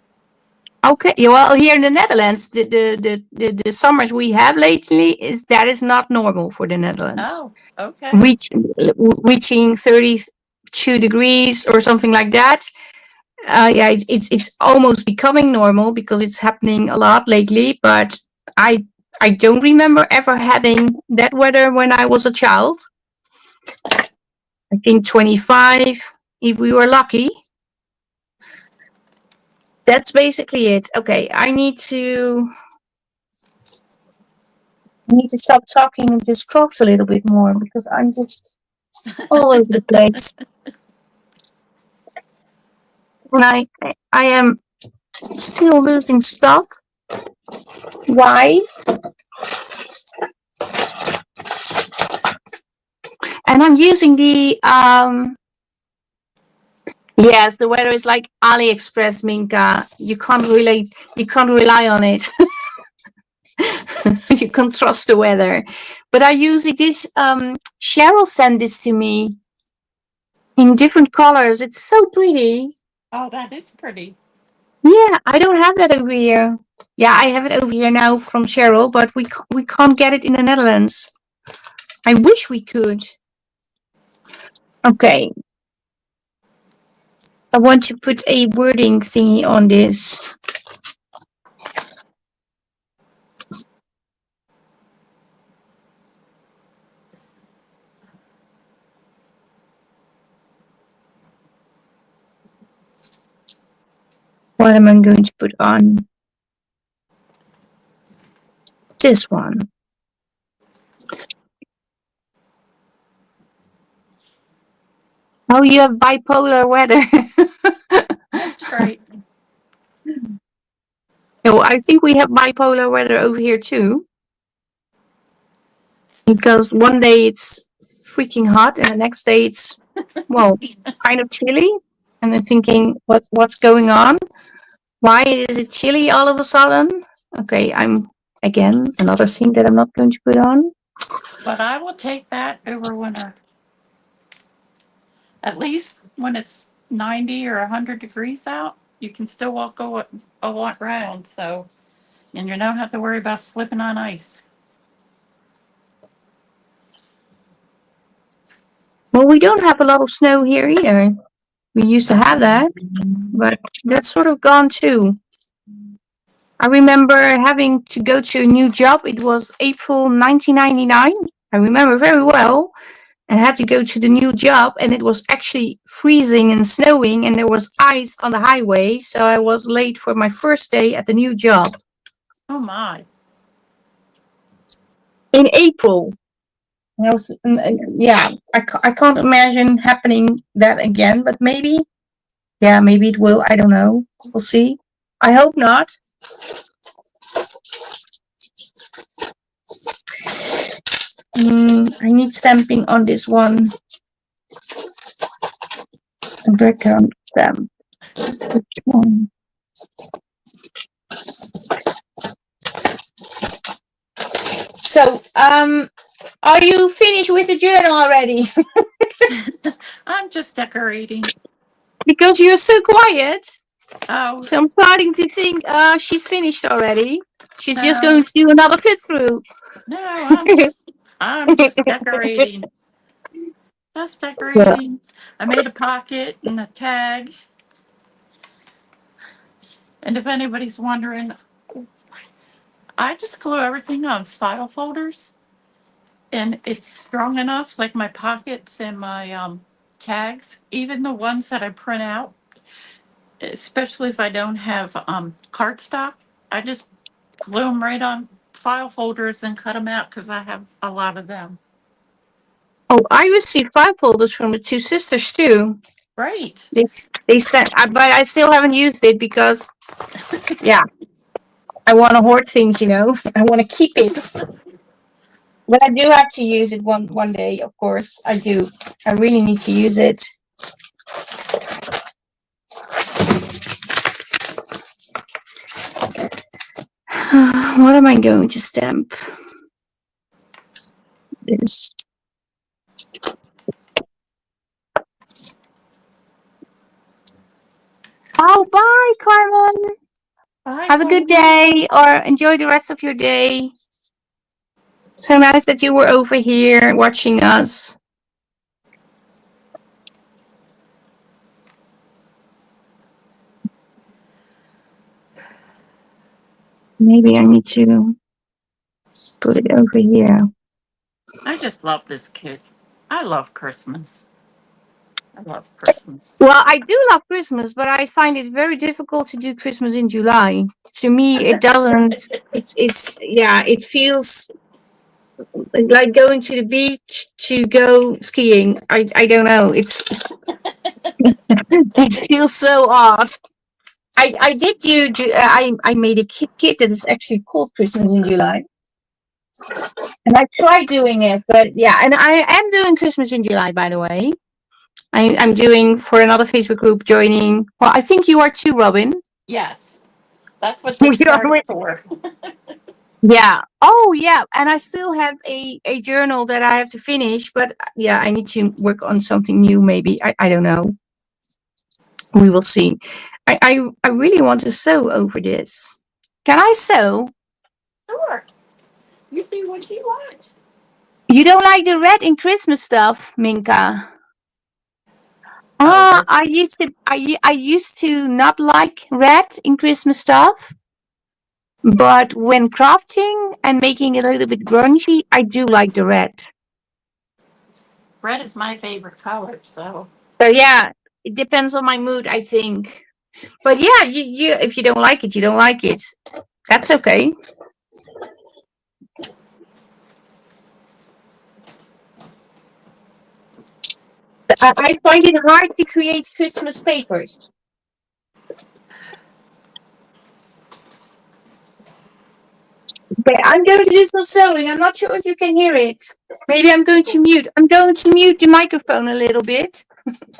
Okay. Yeah, well, here in the Netherlands, the summers we have lately is not normal for the Netherlands. Oh, okay. Reaching 32 degrees or something like that. Yeah, it's almost becoming normal because it's happening a lot lately. But I don't remember ever having that weather when I was a child. I think 25 if we were lucky. That's basically it. Okay, I need to stop talking and just talk a little bit more, because I'm just all over the place. And I am still losing stuff. Why? And I'm using the yes, the weather is like AliExpress, Minka. You can't rely on it. You can't trust the weather. But I use it. This Cheryl sent this to me in different colors. It's so pretty. Oh, that is pretty. Yeah, I don't have that over here. Yeah, I have it over here now from Cheryl, but we can't get it in the Netherlands. I wish we could. Okay. I want to put a wording thingy on this. What am I going to put on? This one. Oh, you have bipolar weather. That's right. Oh, I think we have bipolar weather over here too. Because one day it's freaking hot and the next day it's, well, kind of chilly. And I'm thinking, what's going on? Why is it chilly all of a sudden? Okay, again, another thing that I'm not going to put on. But I will take that over winter. At least when it's 90 or 100 degrees out, you can still walk a lot round. So, and you don't have to worry about slipping on ice. Well, we don't have a lot of snow here either. We used to have that, but that's sort of gone too. I remember having to go to a new job. It was April 1999. I remember very well. And had to go to the new job, and it was actually freezing and snowing, and there was ice on the highway. So I was late for my first day at the new job. Oh my. In April. Yeah, I can't imagine happening that again, but maybe. Yeah, maybe it will. I don't know. We'll see. I hope not. I need stamping on this one. And background stamp. Which one? So, are you finished with the journal already? I'm just decorating. Because you're so quiet. Oh, So I'm starting to think she's finished already. She's just no, going to do another fit through. no, I'm just decorating. Just Yeah. decorating. I made a pocket and a tag. And if anybody's wondering, I just glue everything on file folders, and it's strong enough, like my pockets and my tags, even the ones that I print out, especially if I don't have cardstock, I just glue them right on file folders and cut them out because I have a lot of them. Oh, I received five folders from the two sisters too. Right. They sent, but I still haven't used it because, yeah, I want to hoard things. I want to keep it. But I do have to use it one day. Of course, I do. I really need to use it. What am I going to stamp? This. Oh, bye, Carmen. Bye, Have a good Carmen. day or enjoy the rest of your day. So nice that you were over here watching us. Maybe I need to put it over here. I just love this kid. I love Christmas. I love Christmas. Well, I do love Christmas, but I find it very difficult to do Christmas in July. To me, it doesn't. It's yeah. It feels like going to the beach to go skiing. I don't know. It feels so odd. I did do. I made a kit that is actually called Christmas in July, and I tried doing it, but yeah. And I am doing Christmas in July, by the way. I'm doing for another Facebook group joining. Well, I think you are too, Robin. Yes, that's what We this started are. for. Yeah. Oh, yeah. And I still have a journal that I have to finish, but yeah, I need to work on something new. Maybe I don't know. We will see. I really want to sew over this. Can I sew? Sure. You do what you want. You don't like the red in Christmas stuff, Minka? Oh, Ah, that's I used to not like red in Christmas stuff, but when crafting and making it a little bit grungy, I do like the red. red is my favorite color, so So yeah, it depends on my mood, I think. But yeah, you if you don't like it, you don't like it. That's okay. I find it hard to create Christmas papers. Okay, I'm going to do some sewing. I'm not sure if you can hear it. Maybe I'm going to mute. I'm going to mute the microphone a little bit.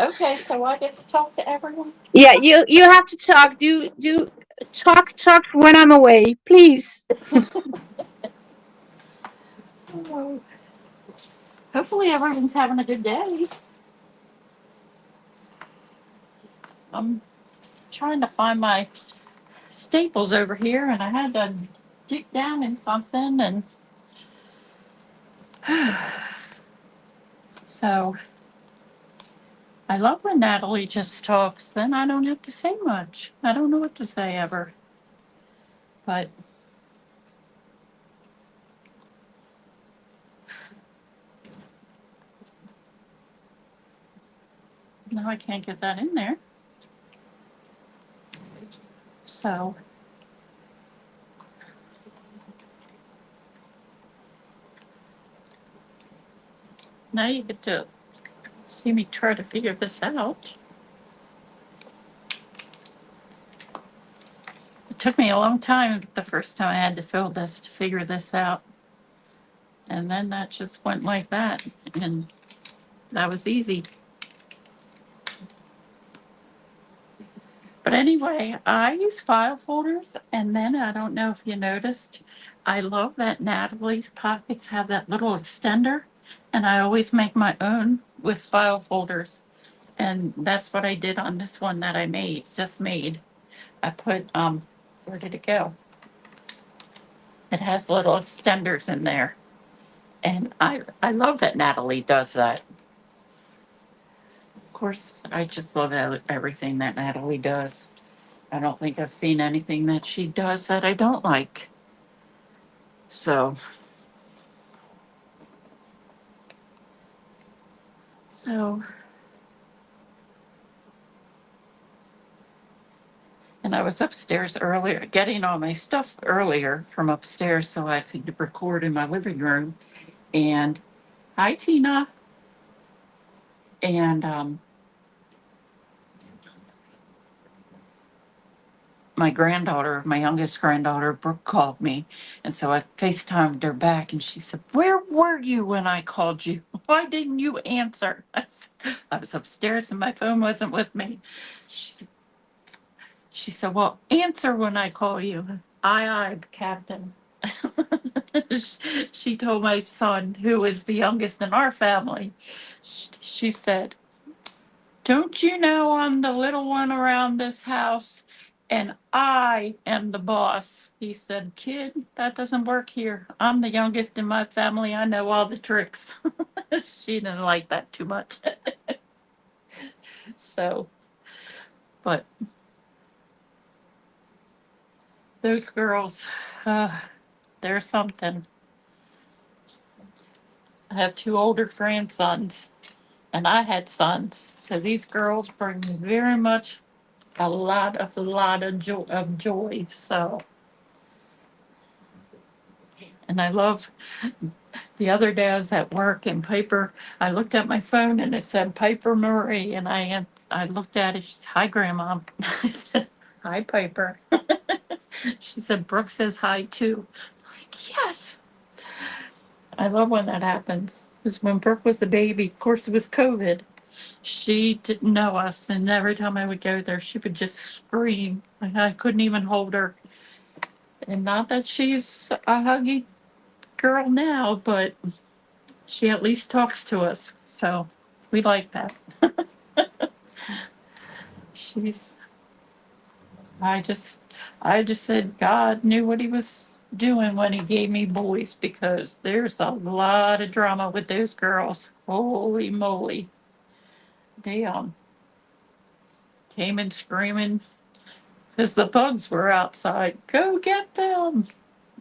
okay. So I get to talk to everyone. Yeah, you have to talk. Do talk when I'm away, please. Oh, hopefully, everyone's having a good day. I'm trying to find my staples over here, and I had to dig down in something, and so I love when Natalie just talks. Then I don't have to say much. I don't know what to say ever, but now I can't get that in there. So now you get to see me try to figure this out. It took me a long time the first time I had to fill this to figure this out. And then that just went like that. And that was easy. But anyway, I use file folders. And then I don't know if you noticed, I love that Natalie's pockets have that little extender. And I always make my own with file folders. And that's what I did on this one that I just made. I put, where did it go? It has little extenders in there. And I love that Natalie does that. Of course, I just love everything that Natalie does. I don't think I've seen anything that she does that I don't like. So, so, and I was upstairs earlier, getting all my stuff earlier from upstairs so I could record in my living room. And hi, Tina. And my granddaughter, my youngest granddaughter, Brooke, called me. And so I FaceTimed her back and she said, "Where were you when I called you? Why didn't you answer?" I was upstairs and my phone wasn't with me. She said, "Well, answer when I call you." Aye, aye, Captain. She told my son, who is the youngest in our family, she said, "Don't you know I'm the little one around this house and I am the boss?" He said, "Kid, that doesn't work here. I'm the youngest in my family. I know all the tricks." She didn't like that too much. So, but those girls, they're something. I have two older grandsons, and I had sons. So these girls bring me very much a lot of joy. So, and I love. The other day I was at work and Piper. I looked at my phone and it said Piper Marie, and I looked at it. She said, "Hi, Grandma." I said, "Hi, Piper." She said, "Brooke says hi too." I'm like, yes. I love when that happens. Because when Brooke was a baby, of course it was COVID. She didn't know us, and every time I would go there, she would just scream. Like I couldn't even hold her. And not that she's a huggy girl now, but she at least talks to us. So we like that. She's, I just, I just said God knew what he was doing when he gave me boys because there's a lot of drama with those girls. Holy moly. They came in screaming because the pugs were outside. Go get them.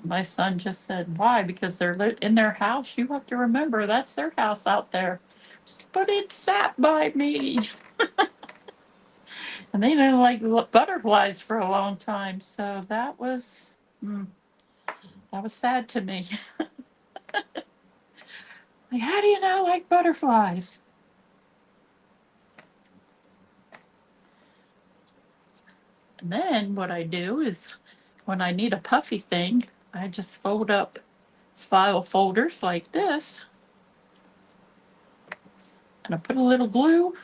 My son just said, "Why? Because they're in their house. You have to remember that's their house out there." But it sat by me. And they didn't like butterflies for a long time. So that was sad to me. Like, how do you not like butterflies? And then what I do is when I need a puffy thing, I just fold up file folders like this. And I put a little glue.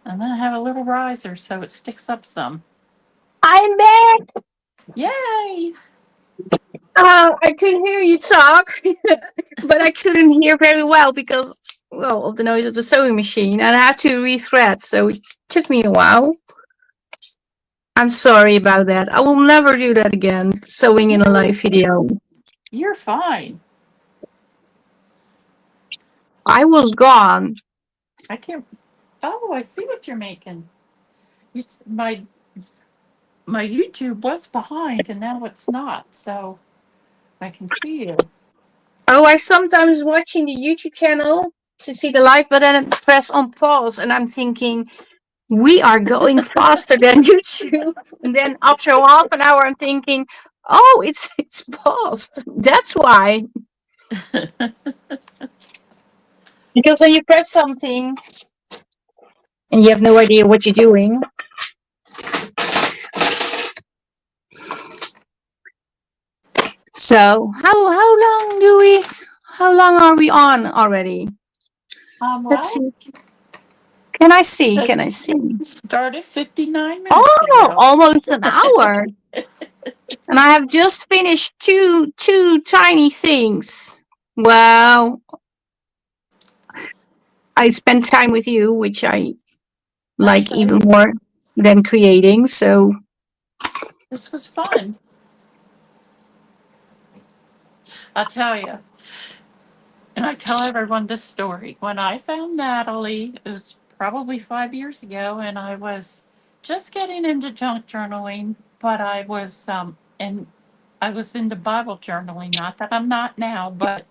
And then I have a little riser so it sticks up some. I'm back. Yay! I could hear you talk, but I couldn't hear very well because, well, of the noise of the sewing machine, and I had to rethread, so it took me a while. I'm sorry about that. I will never do that again, sewing in a live video. You're fine. I was gone. I can't. Oh, I see what you're making. It's my YouTube was behind and now it's not, so I can see you. Oh, I sometimes watching the YouTube channel to see the live, but then I press on pause, and I'm thinking, we are going faster than YouTube. And then after half an hour, I'm thinking, oh, it's paused. That's why. Because when you press something and you have no idea what you're doing. So how long are we on already? Let's see. Can I see? Started 59 minutes Oh, ago. almost an hour. And I have just finished two tiny things. Well, I spent time with you, which I That's like right. even more than creating. So This was fun. I tell you. And I tell everyone this story. When I found Natalie, it was probably 5 years ago, and I was just getting into junk journaling, but and I was into Bible journaling. Not that I'm not now, but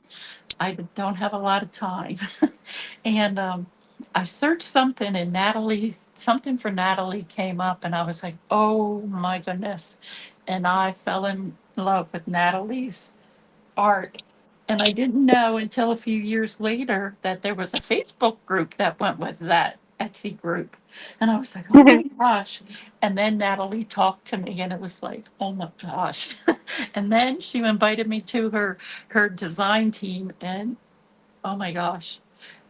I don't have a lot of time. And I searched something, and something for Natalie came up, and I was like, oh my goodness. And I fell in love with Natalie's art. And I didn't know until a few years later that there was a Facebook group that went with that Etsy group. And I was like, oh my gosh. And then Natalie talked to me, and it was like, oh my gosh. And then she invited me to her design team, and oh my gosh.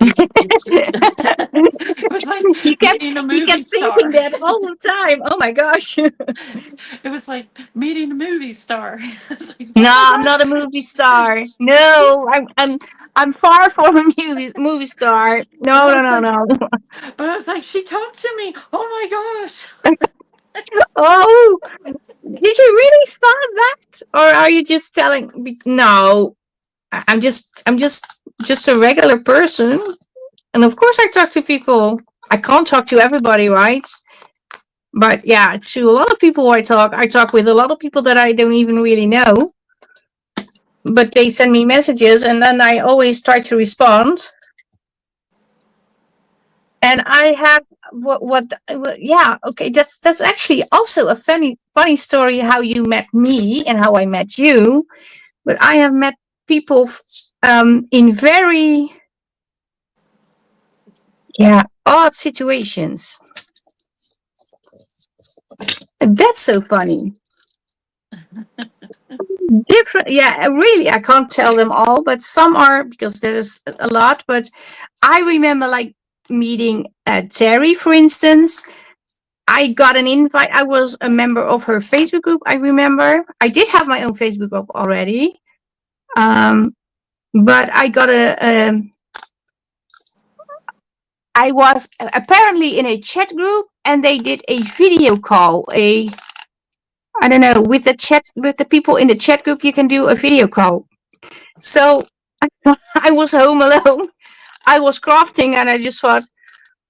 It just it was like meeting a you movie kept thinking star. that all the time. Oh my gosh. It was like meeting a movie star. I was like, No, oh my I'm not a god. movie star. No, I'm far from a movie star. But No, I no, was no, like, no. she talked to me. Oh my gosh. Oh, did you really thought that, or are you just telling? No, I'm just a regular person, and of course I talk to people. I can't talk to everybody, right? But yeah, to a lot of people I talk with a lot of people that I don't even really know. But they send me messages, and then I always try to respond. And I have yeah, okay, that's actually also a funny story how you met me and how I met you. But I have met people in very, yeah, odd situations. And that's so funny. Different, yeah, really, I can't tell them all, but some are, because there's a lot. But I remember like meeting Terry, for instance. I got an invite. I was a member of her Facebook group. I remember I did have my own Facebook group already, um, but I was apparently in a chat group, and they did a video call. I don't know, with the people in the chat group, you can do a video call. So I was home alone. I was crafting, and I just thought,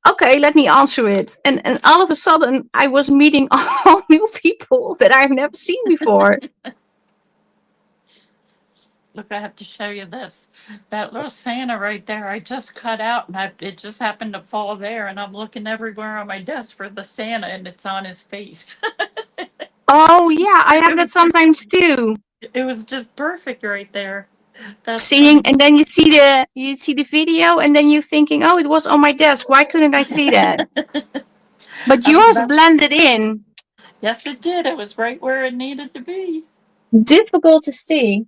okay, let me answer it. And all of a sudden, I was meeting all new people that I've never seen before. Look, I have to show you this. That little Santa right there, I just cut out, and it just happened to fall there. And I'm looking everywhere on my desk for the Santa, and it's on his face. Oh yeah, I have It that was just, sometimes too. it was just perfect right there. That's Seeing, funny. and then you see the video, and then you're thinking, oh, it was on my desk. Why couldn't I see that? But I was yours about, blended in. yes, it did. It was right where it needed to be. Difficult to see.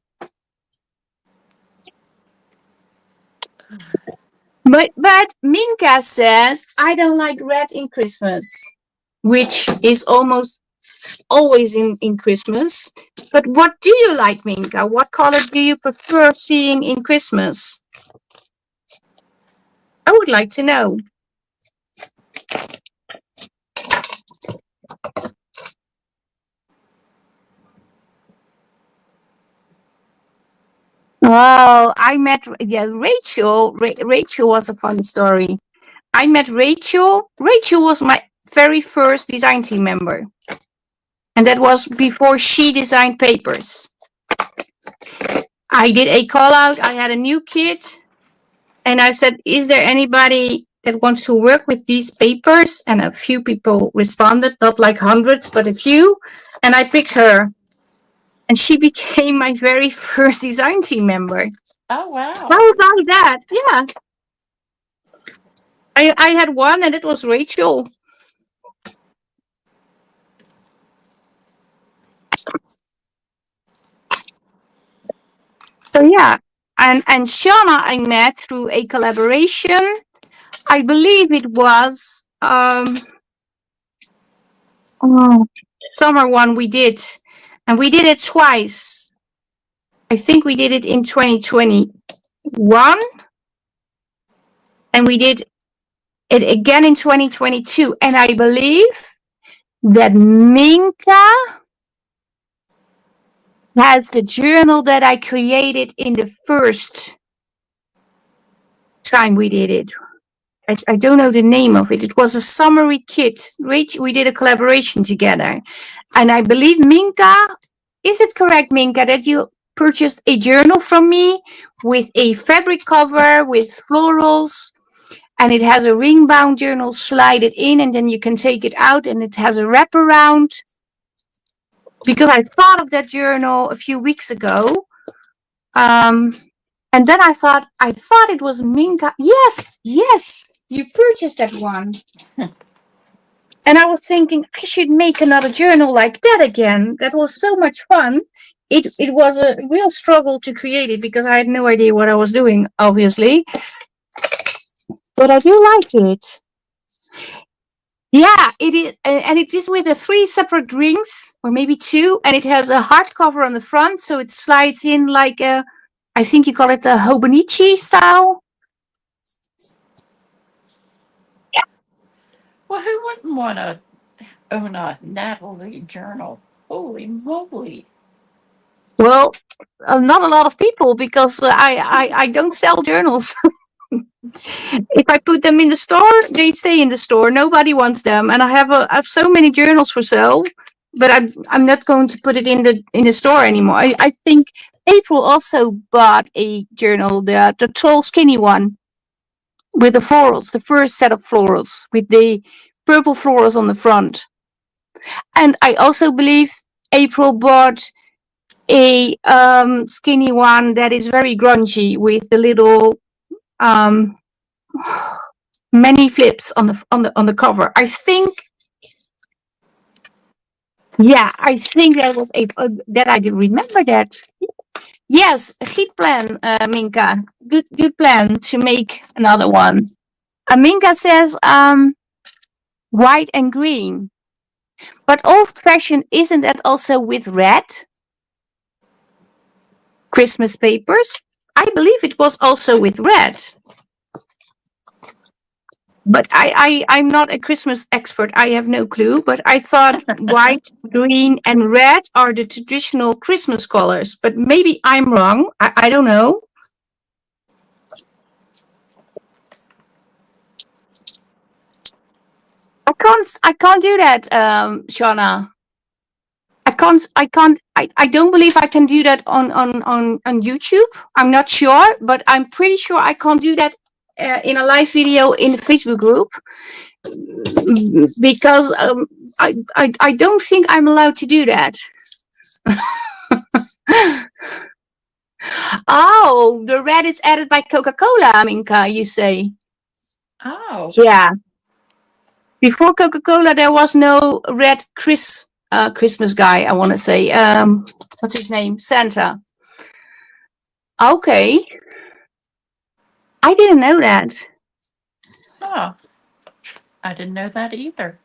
But Minka says I don't like red in Christmas, which is almost always in Christmas. But what do you like, Minka? What color do you prefer seeing in Christmas? I would like to know. Well, I met, yeah, Rachel. Rachel was a funny story. I met Rachel. Rachel was my very first design team member, and that was before she designed papers. I did a call out. I had a new kit, and I said, "Is there anybody that wants to work with these papers?" And a few people responded, not like hundreds, but a few. And I picked her, and she became my very first design team member. Oh, wow. How about that? Yeah, I had one, and it was Rachel. So yeah, and Shauna I met through a collaboration. I believe it was oh, summer one we did. And we did it twice. I think we did it in 2021. And we did it again in 2022. And I believe that Minka has the journal that I created in the first time we did it. I don't know the name of it. It was a summary kit. We did a collaboration together. And I believe Minka, is it correct, Minka, that you purchased a journal from me with a fabric cover with florals, and it has a ring bound journal, slide it in, and then you can take it out, and it has a wraparound. Because I thought of that journal a few weeks ago. And then I thought it was Minka. Yes, you purchased that one. And I was thinking I should make another journal like that again. That was so much fun. It was a real struggle to create it because I had no idea what I was doing, obviously. But I do like it. Yeah, it is, and it is with the 3 separate rings, or maybe 2, and it has a hardcover on the front, so it slides in like a, I think you call it the Hobonichi style. Well, who wouldn't want to own a Natalie journal? Holy moly. Well, not a lot of people, because I don't sell journals. If I put them in the store, they stay in the store. Nobody wants them, and I have so many journals for sale, but I'm not going to put it in the store anymore. I think April also bought a journal, the tall skinny one with the florals, the first set of florals with the purple florals on the front. And I also believe April bought a skinny one that is very grungy with the little many flips on the cover. I think that was that I did remember that. Yes, Gietplan, Minka. Good plan to make another one. Minka says white and green. But old fashioned, isn't that also with red? Christmas papers? I believe it was also with red. But I'm not a Christmas expert. I have no clue. But I thought white, green, and red are the traditional Christmas colors. But maybe I'm wrong. I don't know. I can't do that, Shauna. I don't believe I can do that on YouTube. I'm not sure, but I'm pretty sure I can't do that in a live video in the Facebook group, because I don't think I'm allowed to do that. Oh, the red is added by Coca-Cola, Minka, you say? Oh. Yeah. Before Coca-Cola, there was no red Christmas guy, I want to say. What's his name? Santa. Okay. I didn't know that. Oh. I didn't know that either.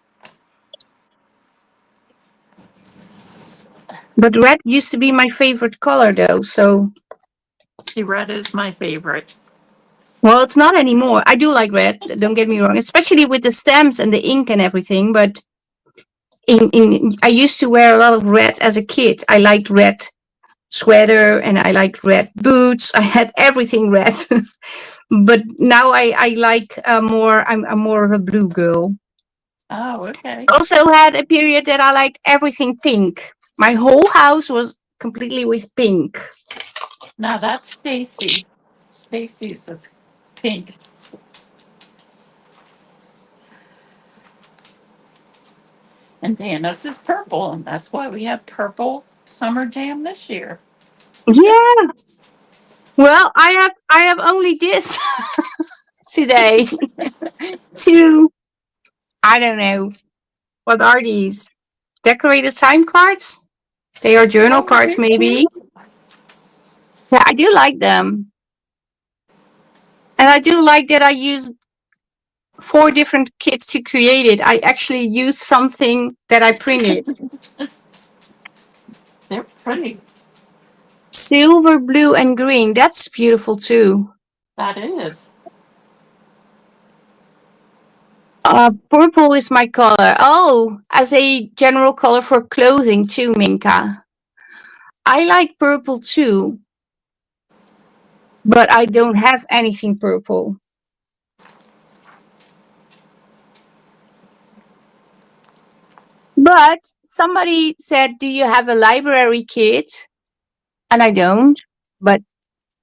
But red used to be my favorite color, though, so... See, red is my favorite. Well, it's not anymore. I do like red, don't get me wrong, especially with the stamps and the ink and everything, but I used to wear a lot of red as a kid. I liked red sweater and I liked red boots. I had everything red. But now I like I'm more of a blue girl. Oh, okay. Also had a period that I liked everything pink. My whole house was completely with pink. Now that's Stacy. Stacy's is pink. And Dana's is purple, and that's why we have purple summer jam this year. Yeah. Well, I have only this today. 2, I don't know. What are these? Decorated time cards? They are journal cards, maybe. Yeah, I do like them. And I do like that I use 4 different kits to create it. I actually used something that I printed. They're pretty. Silver, blue, and green. That's beautiful too. That is. Purple is my color. Oh, as a general color for clothing too, Minka. I like purple too, but I don't have anything purple. But somebody said, "Do you have a library kit?" And I don't. But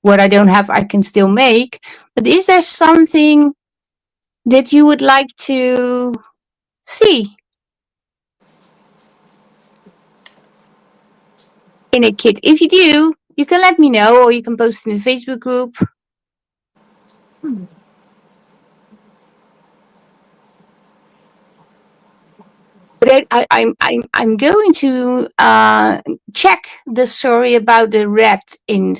what I don't have, I can still make. But is there something that you would like to see in a kit? If you do, you can let me know, or you can post in the Facebook group. Hmm. But I'm going to check the story about the red in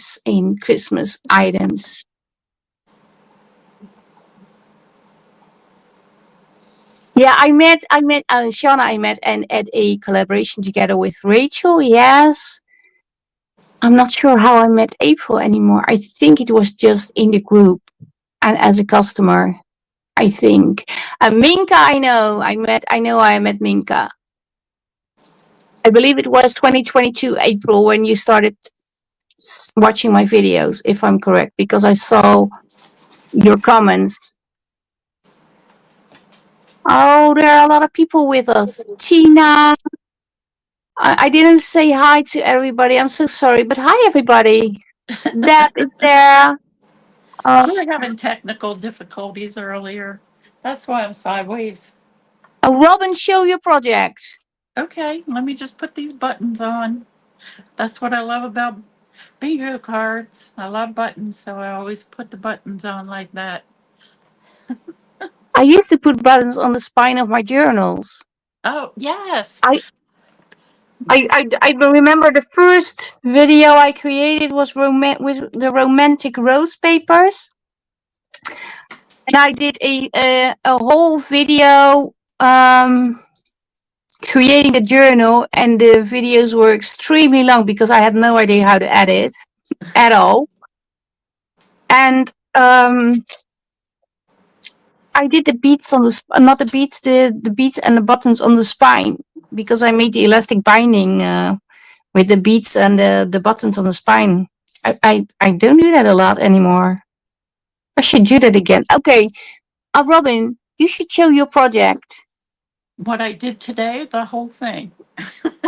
Christmas items. Yeah, I met Shauna. I met and at a collaboration together with Rachel. Yes, I'm not sure how I met April anymore. I think it was just in the group and as a customer. I think Minka. I met Minka. I believe it was 2022 April when you started watching my videos, if I'm correct, because I saw your comments. Oh, there are a lot of people with us. Tina. I didn't say hi to everybody. I'm so sorry, but hi everybody. Deb is there. We were having technical difficulties earlier. That's why I'm sideways. Robin, show your project. Okay, let me just put these buttons on. That's what I love about bingo cards. I love buttons, so I always put the buttons on like that. I used to put buttons on the spine of my journals. Oh, yes. I remember the first video I created was with the romantic rose papers, and I did a whole video creating a journal, and the videos were extremely long because I had no idea how to edit at all. And I did the beads on the not the beads, the beads and the buttons on the spine because I made the elastic binding with the beads and the buttons on the spine. I don't do that a lot anymore. I should do that again. Okay, Robin, you should show your project. What I did today, the whole thing.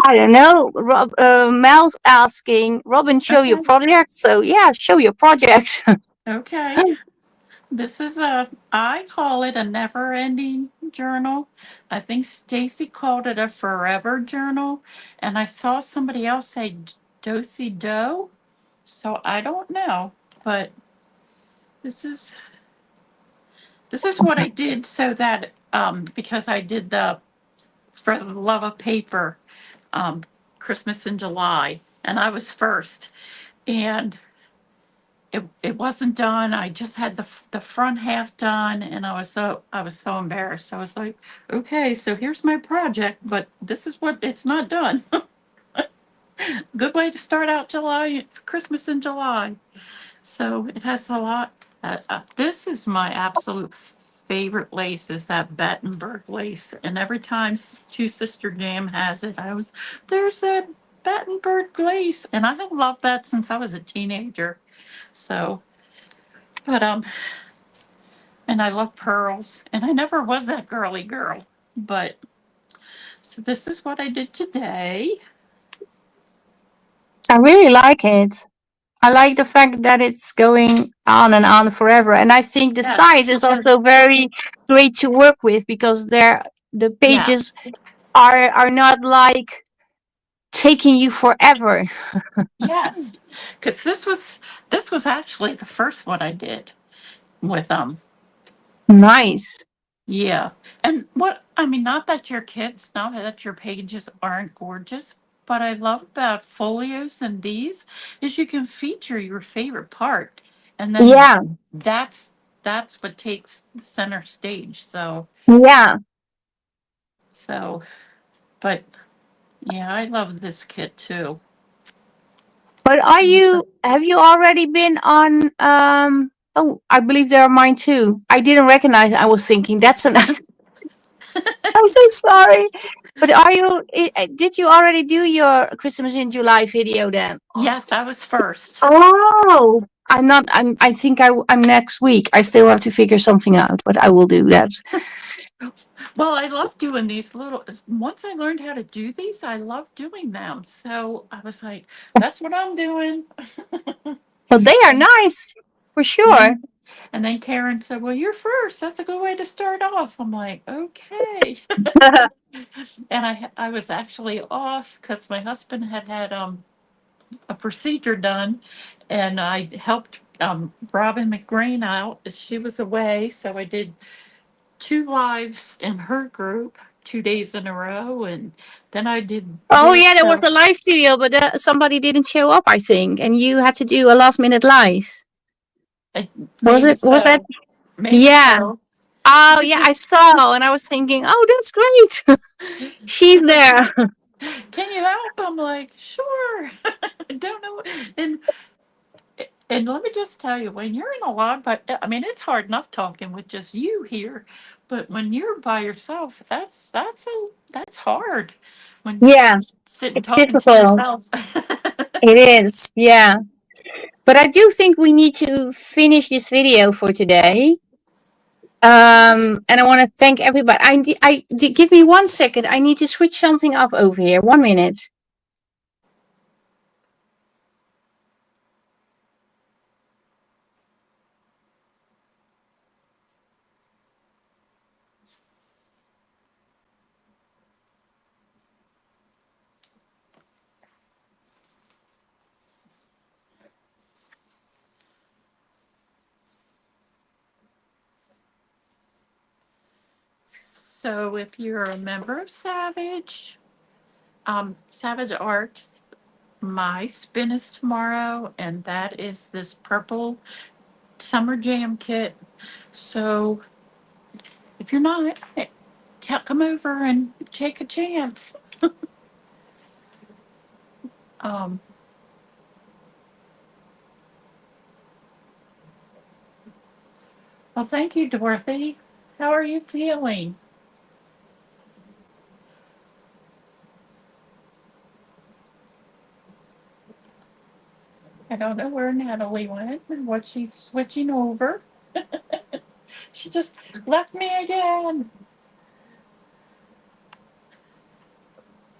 I don't know. Mel's asking, Robin, show your Okay. project. So yeah, show your project. Okay. This is I call it a never ending journal. I think Stacy called it a forever journal. And I saw somebody else say dosey do. So I don't know. But this is what I did so that because I did the For the Love of Paper um, Christmas in July, and I was first. And it wasn't done. I just had the front half done, and I was so embarrassed. I was like, okay, so here's my project, but this is what it's not done. Good way to start out July, Christmas in July. So it has a lot. This is my absolute favorite lace is that Battenberg lace, and every time Two Sister Jam has it, there's that Battenberg lace, and I have loved that since I was a teenager. So, but and I love pearls, and I never was that girly girl, but so this is what I did today. I really like it. I like the fact that it's going on and on forever. And I think the Yes, size is also very great to work with because the pages yes, are not like taking you forever. yes, because this was actually the first one I did with Nice. yeah. And what I mean, not that your kids, not that your pages aren't gorgeous, but I love about folios and these is you can feature your favorite part, and then Yeah. that's that's what takes center stage. Yeah. So, but yeah, I love this kit too. But have you already been on, oh, I believe there are mine too. I didn't recognize, I was thinking, that's an, I'm so sorry. But did you already do your Christmas in July video then? Yes, I was first. Oh, I think I'm next week. I still have to figure something out, but I will do that. Well, I love doing these little. Once I learned how to do these, I love doing them. So I was like, that's what I'm doing. Well, they are nice, for And sure. then, and then Karen said, well, you're first. That's a good way to start off. I'm like, okay. And I was actually off because my husband had a procedure done, and I helped Robin McGrain out. She was away, so I did 2 lives in her group 2 days in a row, and then I did Oh this. yeah, there was a live video, but somebody didn't show up, I think, and you had to do a last minute live. Was Maybe it? Was that? so. Maybe Yeah. so. Oh yeah, I saw, and I was thinking, oh, that's great. She's there. Can you help? I'm like, sure. I don't know. And let me just tell you, when you're in a lot, but I mean, it's hard enough talking with just you here, but when you're by yourself, that's hard. When you're Yeah, sitting it's talking to difficult. yourself. It is. Yeah, but I do think we need to finish this video for today. And I want to thank everybody. Give me 1 second. I need to switch something off over here. 1 minute. So if you're a member of Savage, Savage Arts, my spin is tomorrow, and that is this purple summer jam kit. So if you're not, come over and take a chance. Um, well, thank you, Dorothy. How are you feeling? I don't know where Natalie went and what she's switching over. She just left me again.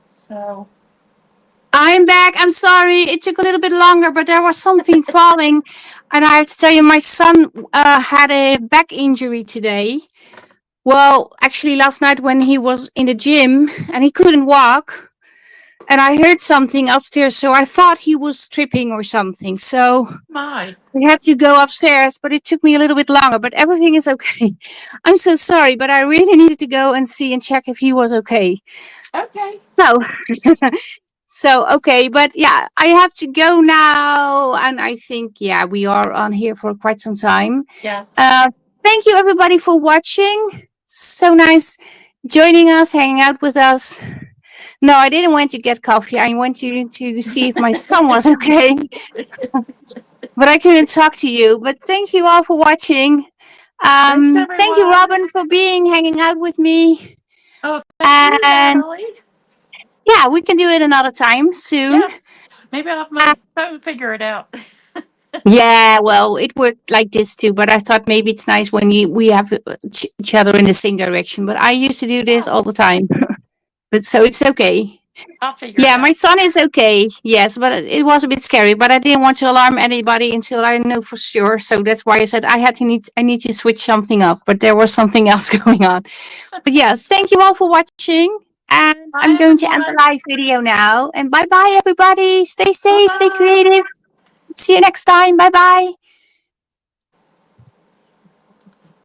So I'm back. I'm sorry. It took a little bit longer, but there was something falling. And I have to tell you, my son had a back injury today. Well, actually, last night when he was in the gym and he couldn't walk, and I heard something upstairs, so I thought he was tripping or something. So my. we had to go upstairs, but it took me a little bit longer. But everything is okay. I'm so sorry, but I really needed to go and see and check if he was okay. Okay. So, so okay, but yeah, I have to go now, and I think yeah, we are on here for quite some time. Yes. Thank you everybody for watching. So nice joining us, hanging out with us. No, I didn't want to get coffee. I went to see if my son was okay. But I couldn't talk to you. But thank you all for watching. Thanks, Thank you, everyone. Robin, for hanging out with me. Oh, thank you, And Natalie. yeah, we can do it another time soon. Yes. Maybe I'll have my phone figure it out. Yeah, well, it worked like this too, but I thought maybe it's nice when we have each other in the same direction. But I used to do this all the time, but so it's okay. I'll figure it Yeah, out. my son is okay. Yes, but it was a bit scary. But I didn't want to alarm anybody until I know for sure. So that's why I said I need to switch something up. But there was something else going on. But yeah, thank you all for watching. And Bye, I'm going to end the everyone. live video now. And bye bye, everybody. Stay safe, stay Bye-bye. creative. See you next time. Bye bye.